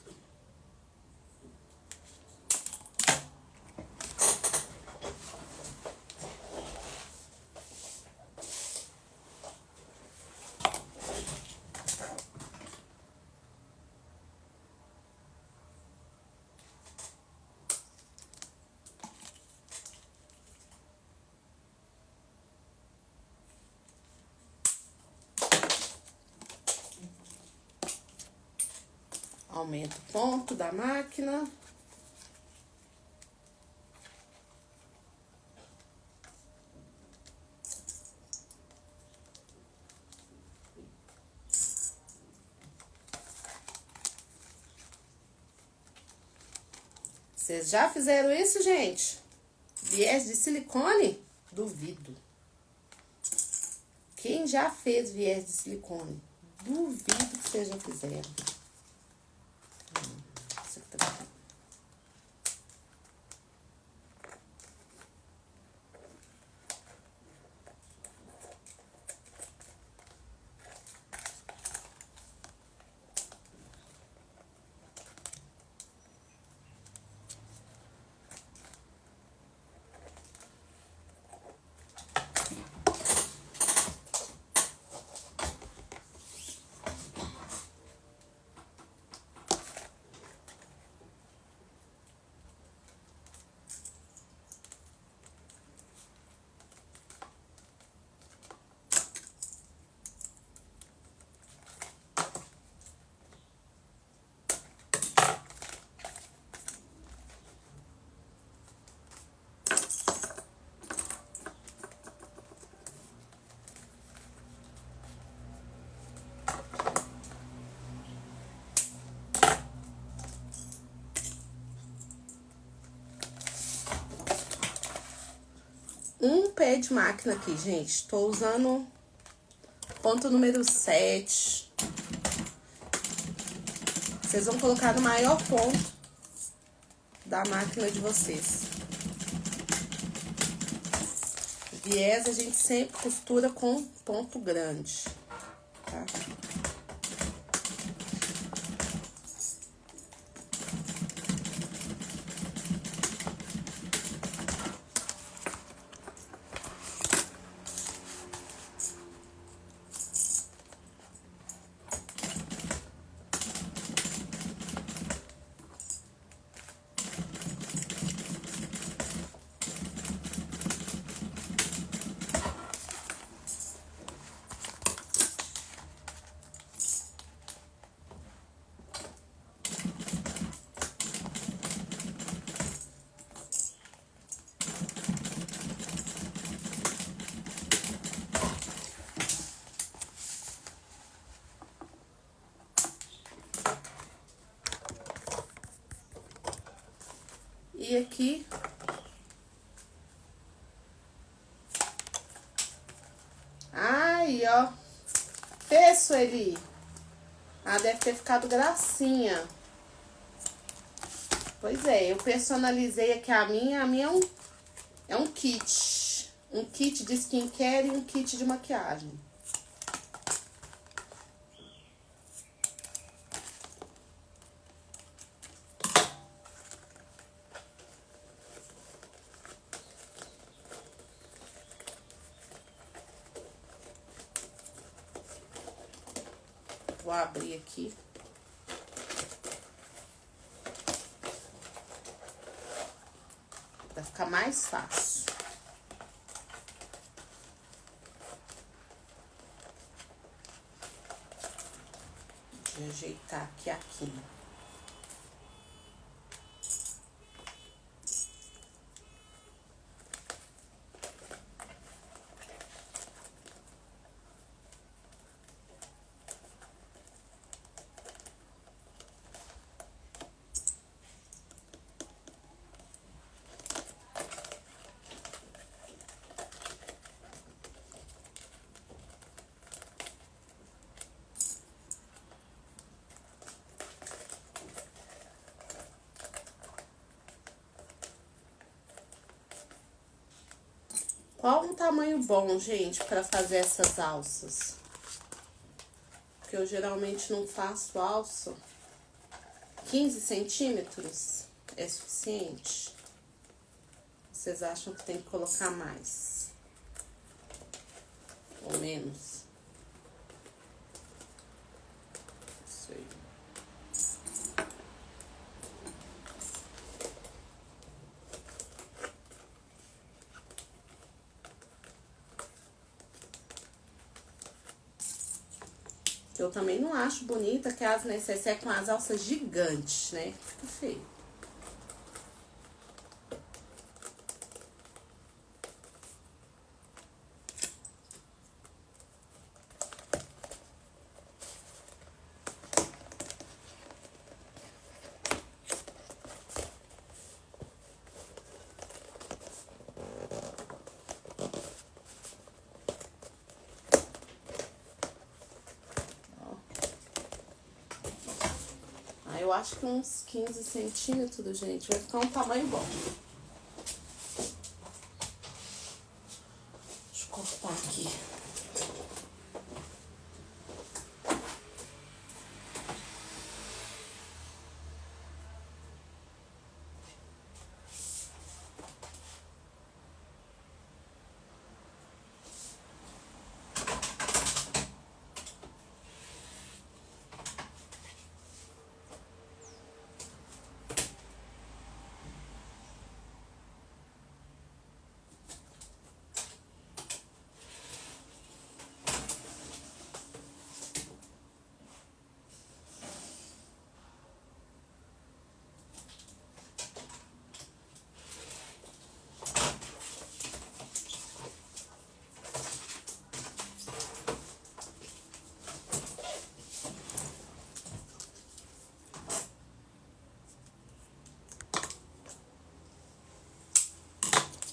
Aumenta o ponto da máquina. Vocês já fizeram isso, gente? Viés de silicone? Duvido. Quem já fez viés de silicone? Duvido que vocês já fizeram. Isso aqui tá... Um pé de máquina aqui, gente. Tô usando ponto número 7. Vocês vão colocar no maior ponto da máquina de vocês. Viés a gente sempre costura com ponto grande, tá? E aqui, aí, ó, fez, Sueli. Ah, deve ter ficado gracinha. Pois é, eu personalizei aqui a minha é um kit. Um kit de skincare e um kit de maquiagem. Vou abrir aqui. Vai ficar mais fácil. Deixa eu ajeitar aqui a quina. Qual um tamanho bom, gente, pra fazer essas alças? Porque eu geralmente não faço alça. 15 centímetros é suficiente? Vocês acham que tem que colocar mais? Ou menos? Isso aí. Eu também não acho bonita que as necessaire com as alças gigantes, né? Fica feio. Eu acho que uns 15 centímetros, gente, vai ficar um tamanho bom. Deixa eu cortar aqui.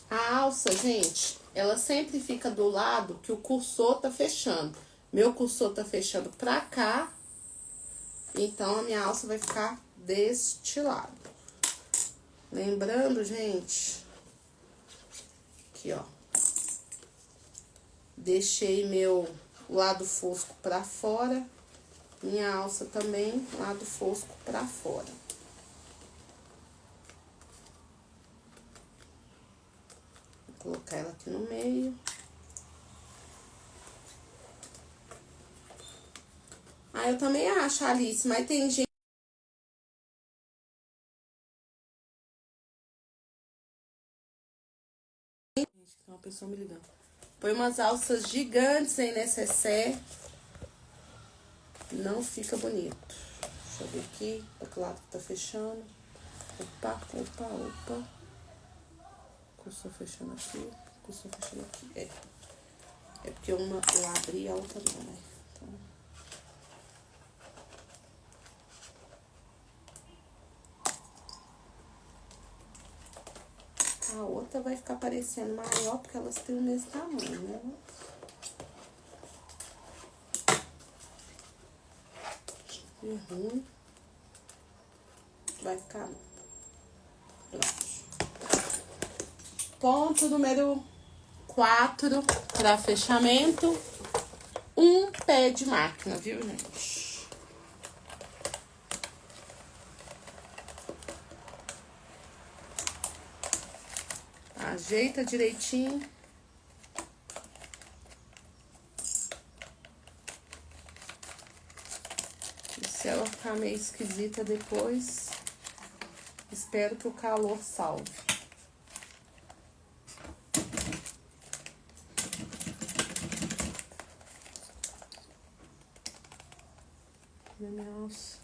A alça, gente, ela sempre fica do lado que o cursor tá fechando. Meu cursor tá fechando pra cá, então a minha alça vai ficar deste lado. Lembrando, gente, aqui, ó. Deixei meu lado fosco pra fora, minha alça também, lado fosco pra fora. Vou colocar ela aqui no meio. Ah, eu também acho, Alice, mas tem gente... Gente, tem uma pessoa me ligando. Põe umas alças gigantes sem necessaire. Não fica bonito. Deixa eu ver aqui, outro lado que tá fechando. Opa, opa, opa. Cursor fechando aqui, cursor fechando aqui. É porque uma eu abri, a outra não, né? Então, a outra vai ficar parecendo maior porque elas têm o mesmo tamanho, né? Ruim. Vai ficar. Pronto. Ponto número 4 para fechamento. Um pé de máquina, viu, gente? Ajeita direitinho. E se ela ficar meio esquisita depois, espero que o calor salve. Nossa.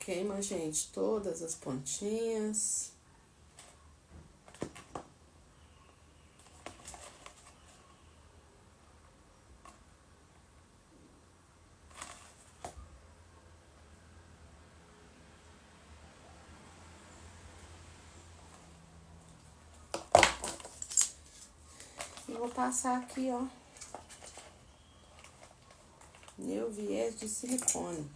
queima, gente, todas as pontinhas. E vou passar aqui, ó, meu viés de silicone.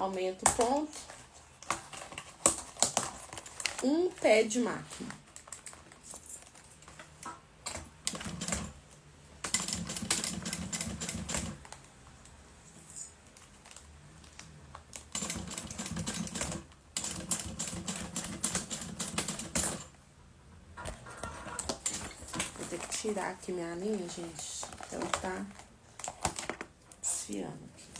Aumento o ponto. Um pé de máquina. Vou ter que tirar aqui minha linha, gente. Ela tá desfiando aqui.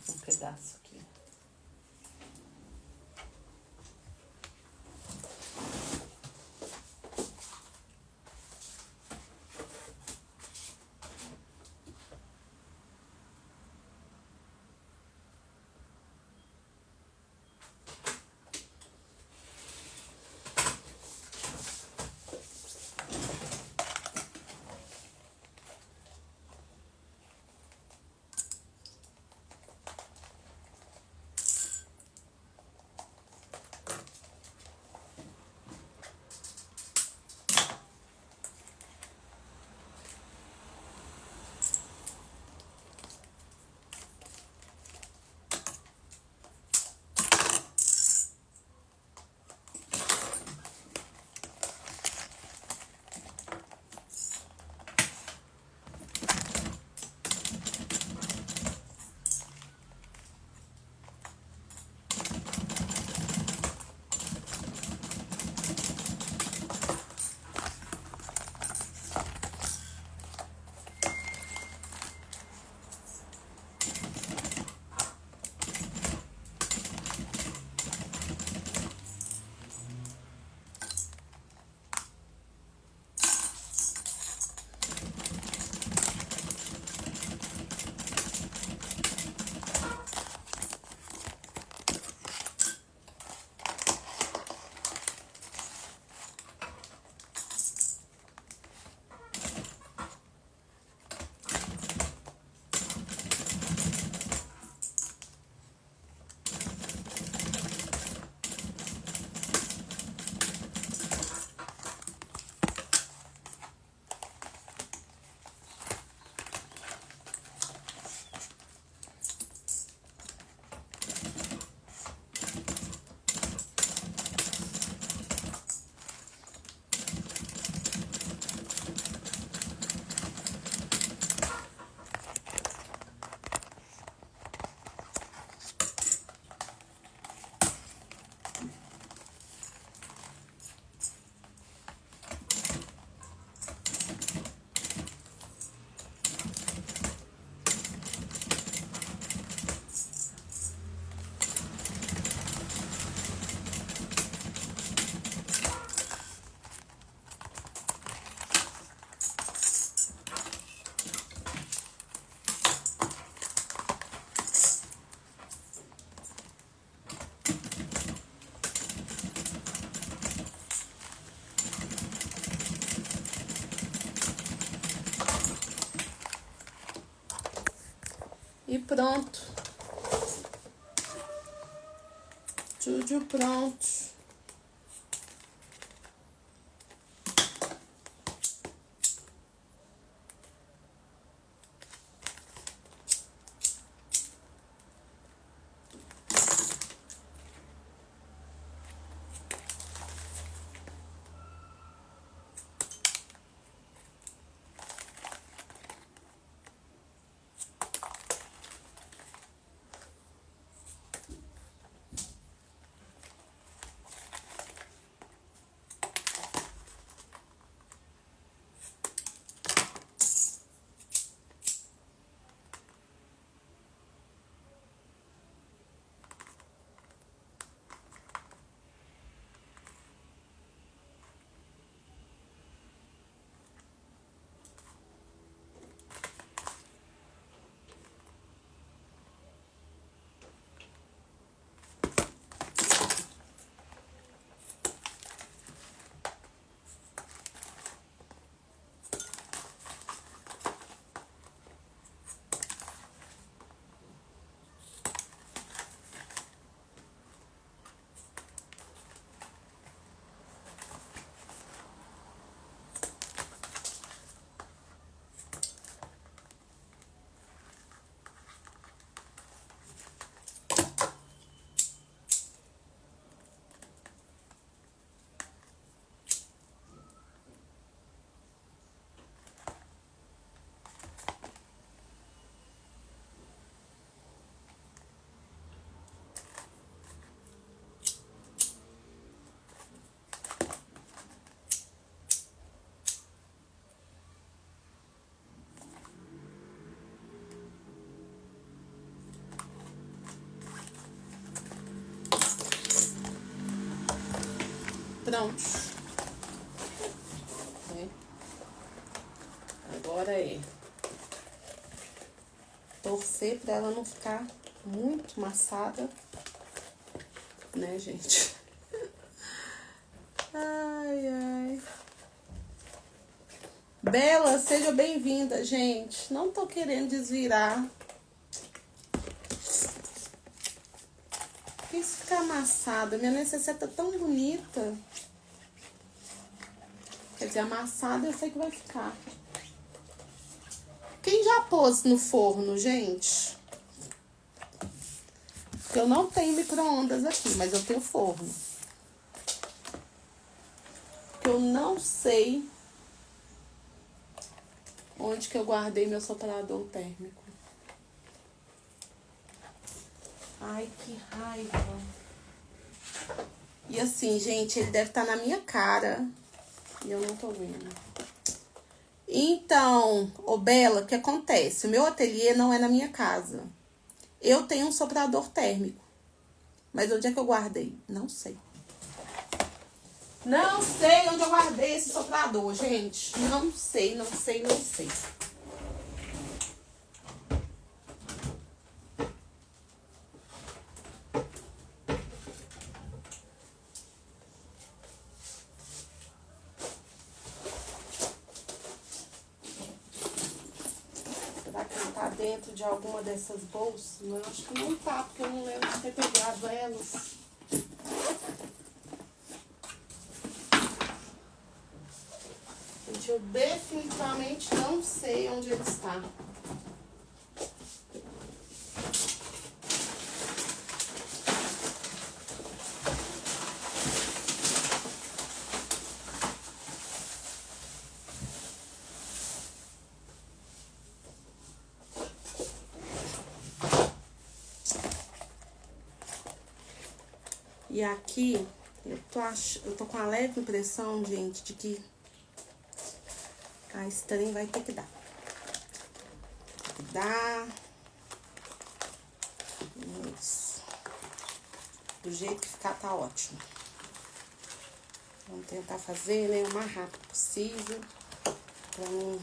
Um pedaço aqui. E pronto. Tudo pronto. Pronto. Agora é torcer pra ela não ficar muito maçada, né, gente? Ai, ai. Bela, seja bem-vinda, gente. Não tô querendo desvirar. Isso ficar amassada. Minha necessaire tá tão bonita. Quer dizer, amassada eu sei que vai ficar. Quem já pôs no forno, gente? Porque eu não tenho micro-ondas aqui, mas eu tenho forno. Porque eu não sei onde que eu guardei meu soprador térmico. Ai, que raiva. E assim, gente, ele deve estar na minha cara. E eu não tô vendo. Então, ô Bela, o que acontece? O meu ateliê não é na minha casa. Eu tenho um soprador térmico. Mas onde é que eu guardei? Não sei. Não sei onde eu guardei esse soprador, gente. Não sei, não sei, não sei. Dentro de alguma dessas bolsas, eu acho que não tá, porque eu não lembro de ter pegado elas. Gente, eu definitivamente não sei onde ele está. E aqui, eu tô com a leve impressão, gente, de que esse trem vai ter que dar. Isso. Do jeito que ficar, tá ótimo. Vamos tentar fazer, né, o mais rápido possível. Pra não...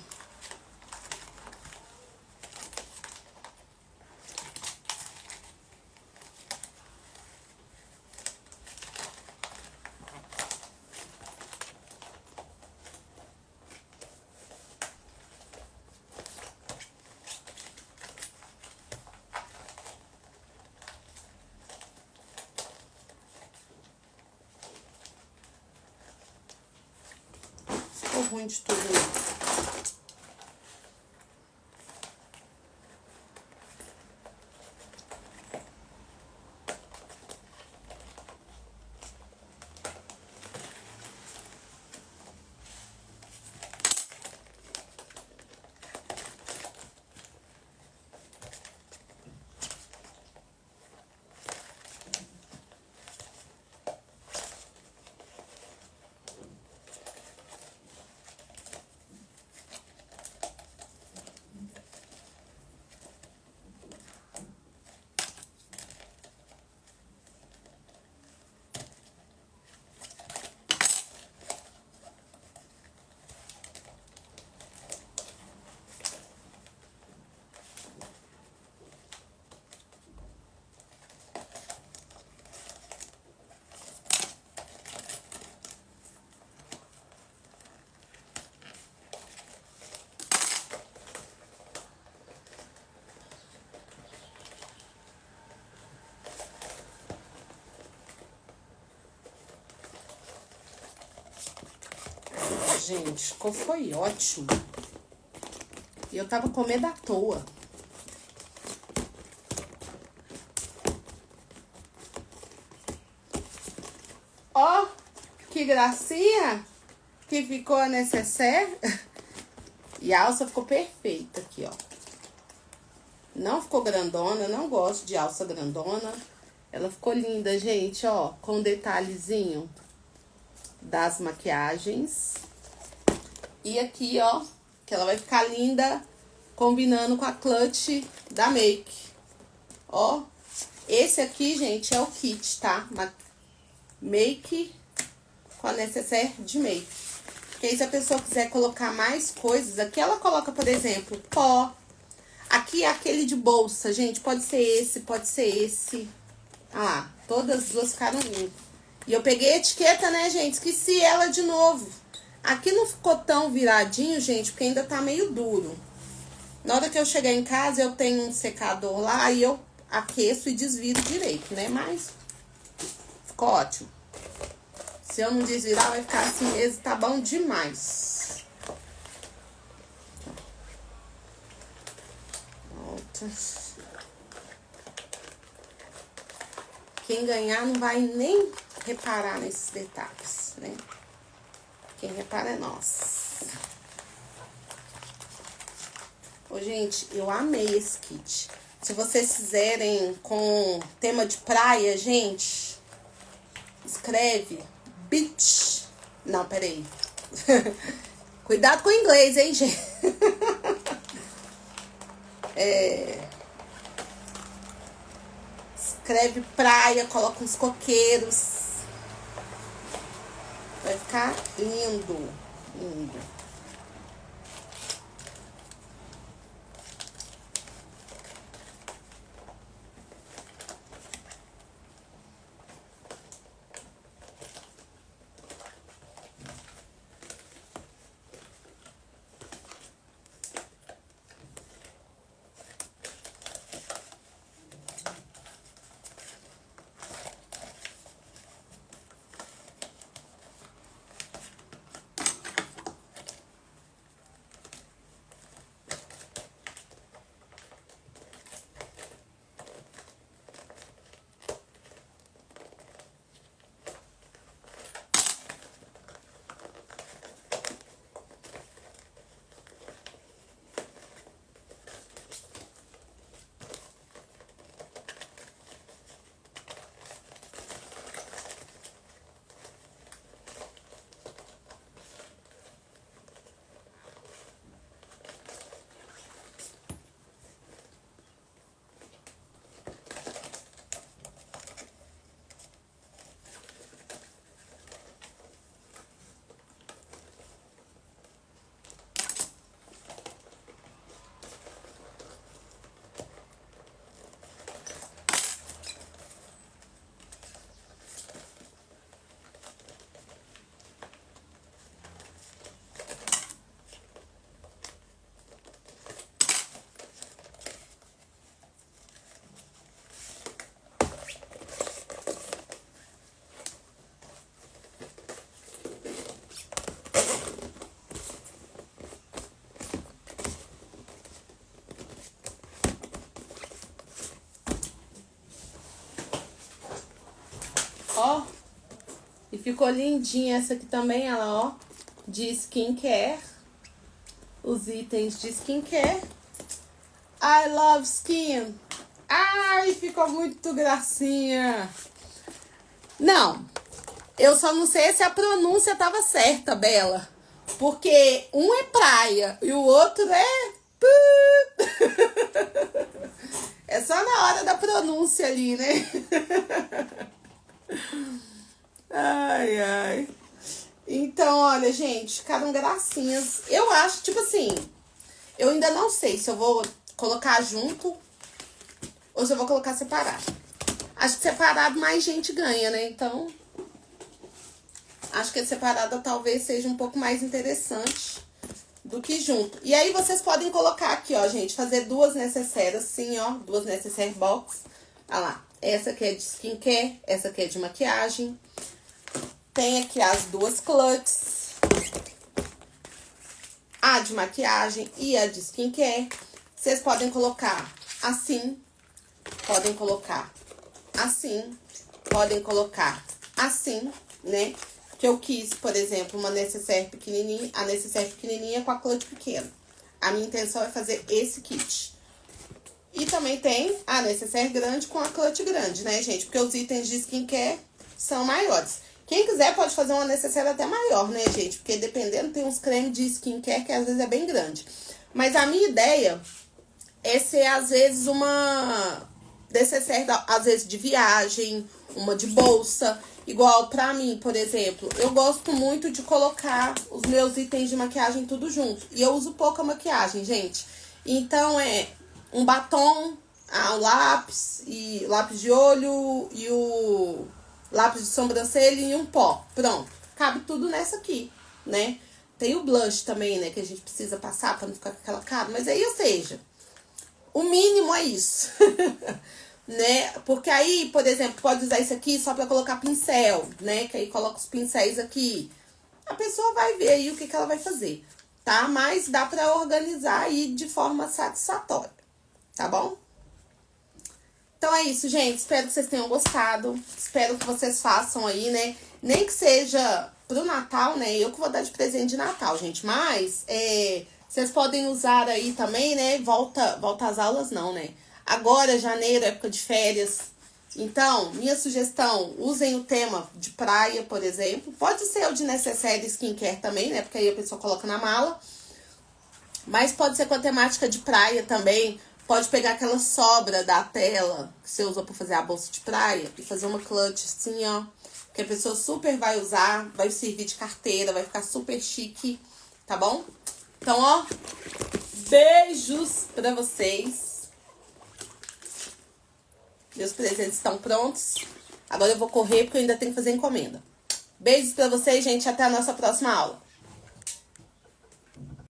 ruim de tudo, né? Gente, ficou, foi ótimo. E eu tava com medo à toa. Ó, que gracinha que ficou a necessaire. E a alça ficou perfeita aqui, ó. Não ficou grandona, eu não gosto de alça grandona. Ela ficou linda, gente, ó, com detalhezinho das maquiagens. E aqui, ó, que ela vai ficar linda combinando com a clutch da Make. Ó, esse aqui, gente, é o kit, tá? Make com a necessaire de Make. Porque aí, se a pessoa quiser colocar mais coisas, aqui ela coloca, por exemplo, pó. Aqui é aquele de bolsa, gente, pode ser esse, pode ser esse. Ah lá, todas as duas ficaram lindas. E eu peguei a etiqueta, né, gente? Esqueci ela de novo. Aqui não ficou tão viradinho, gente, porque ainda tá meio duro. Na hora que eu chegar em casa, eu tenho um secador lá e eu aqueço e desviro direito, né? Mas ficou ótimo. Se eu não desvirar, vai ficar assim mesmo, tá bom demais. Pronto. Quem ganhar não vai nem reparar nesses detalhes, né? Quem repara é nós. Ô, gente, eu amei esse kit. Se vocês fizerem com tema de praia, gente, escreve beach. Não, peraí. Cuidado com o inglês, hein, gente? Escreve praia, coloca uns coqueiros. Vai ficar lindo, lindo. ficou lindinha essa aqui também, ela, ó, de skincare. Os itens de skincare. I love skin. Ai, ficou muito gracinha. Não, eu só não sei se a pronúncia tava certa, Bela. Porque um é praia e o outro é... É só na hora da pronúncia ali, né? Ai, ai. Então, olha, gente, ficaram gracinhas. Eu acho, tipo assim, eu ainda não sei se eu vou colocar junto ou se eu vou colocar separado. Acho que separado mais gente ganha, né? Então, acho que separada talvez seja um pouco mais interessante do que junto. E aí vocês podem colocar aqui, ó, gente, fazer duas necessaires assim, ó, duas necessaire box. Olha lá, essa aqui é de skincare, essa aqui é de maquiagem. Tem aqui as duas clutches, a de maquiagem e a de skincare. Vocês podem colocar assim, podem colocar assim, podem colocar assim, né? Que eu quis, por exemplo, uma necessaire pequenininha, a necessaire pequenininha com a clutch pequena. A minha intenção é fazer esse kit. E também tem a necessaire grande com a clutch grande, né, gente? Porque os itens de skincare são maiores. Quem quiser pode fazer uma necessaire até maior, né, gente? Porque dependendo, tem uns cremes de skincare que às vezes é bem grande. Mas a minha ideia é ser, às vezes, uma necessaire, às vezes, de viagem, uma de bolsa. Igual pra mim, por exemplo, eu gosto muito de colocar os meus itens de maquiagem tudo junto. E eu uso pouca maquiagem, gente. Então, é um batom, o lápis, e lápis de olho e o lápis de sobrancelha e um pó. Pronto. Cabe tudo nessa aqui, né? Tem o blush também, né? Que a gente precisa passar pra não ficar com aquela cara. Mas aí, ou seja, o mínimo é isso. Né? Porque aí, por exemplo, pode usar isso aqui só pra colocar pincel, né? Que aí coloca os pincéis aqui. A pessoa vai ver aí o que ela vai fazer, tá? Mas dá pra organizar aí de forma satisfatória, tá bom? Então é isso, gente. Espero que vocês tenham gostado. Espero que vocês façam aí, né? Nem que seja pro Natal, né? Eu que vou dar de presente de Natal, gente. Mas, vocês podem usar aí também, né? Volta às aulas não, né? Agora, janeiro, época de férias. Então, minha sugestão, usem o tema de praia, por exemplo. Pode ser o de necessaire skincare também, né? Porque aí a pessoa coloca na mala. Mas pode ser com a temática de praia também. Pode pegar aquela sobra da tela que você usou pra fazer a bolsa de praia e fazer uma clutch assim, ó. Que a pessoa super vai usar, vai servir de carteira, vai ficar super chique, tá bom? Então, ó, beijos pra vocês. Meus presentes estão prontos. Agora eu vou correr porque eu ainda tenho que fazer encomenda. Beijos pra vocês, gente. Até a nossa próxima aula.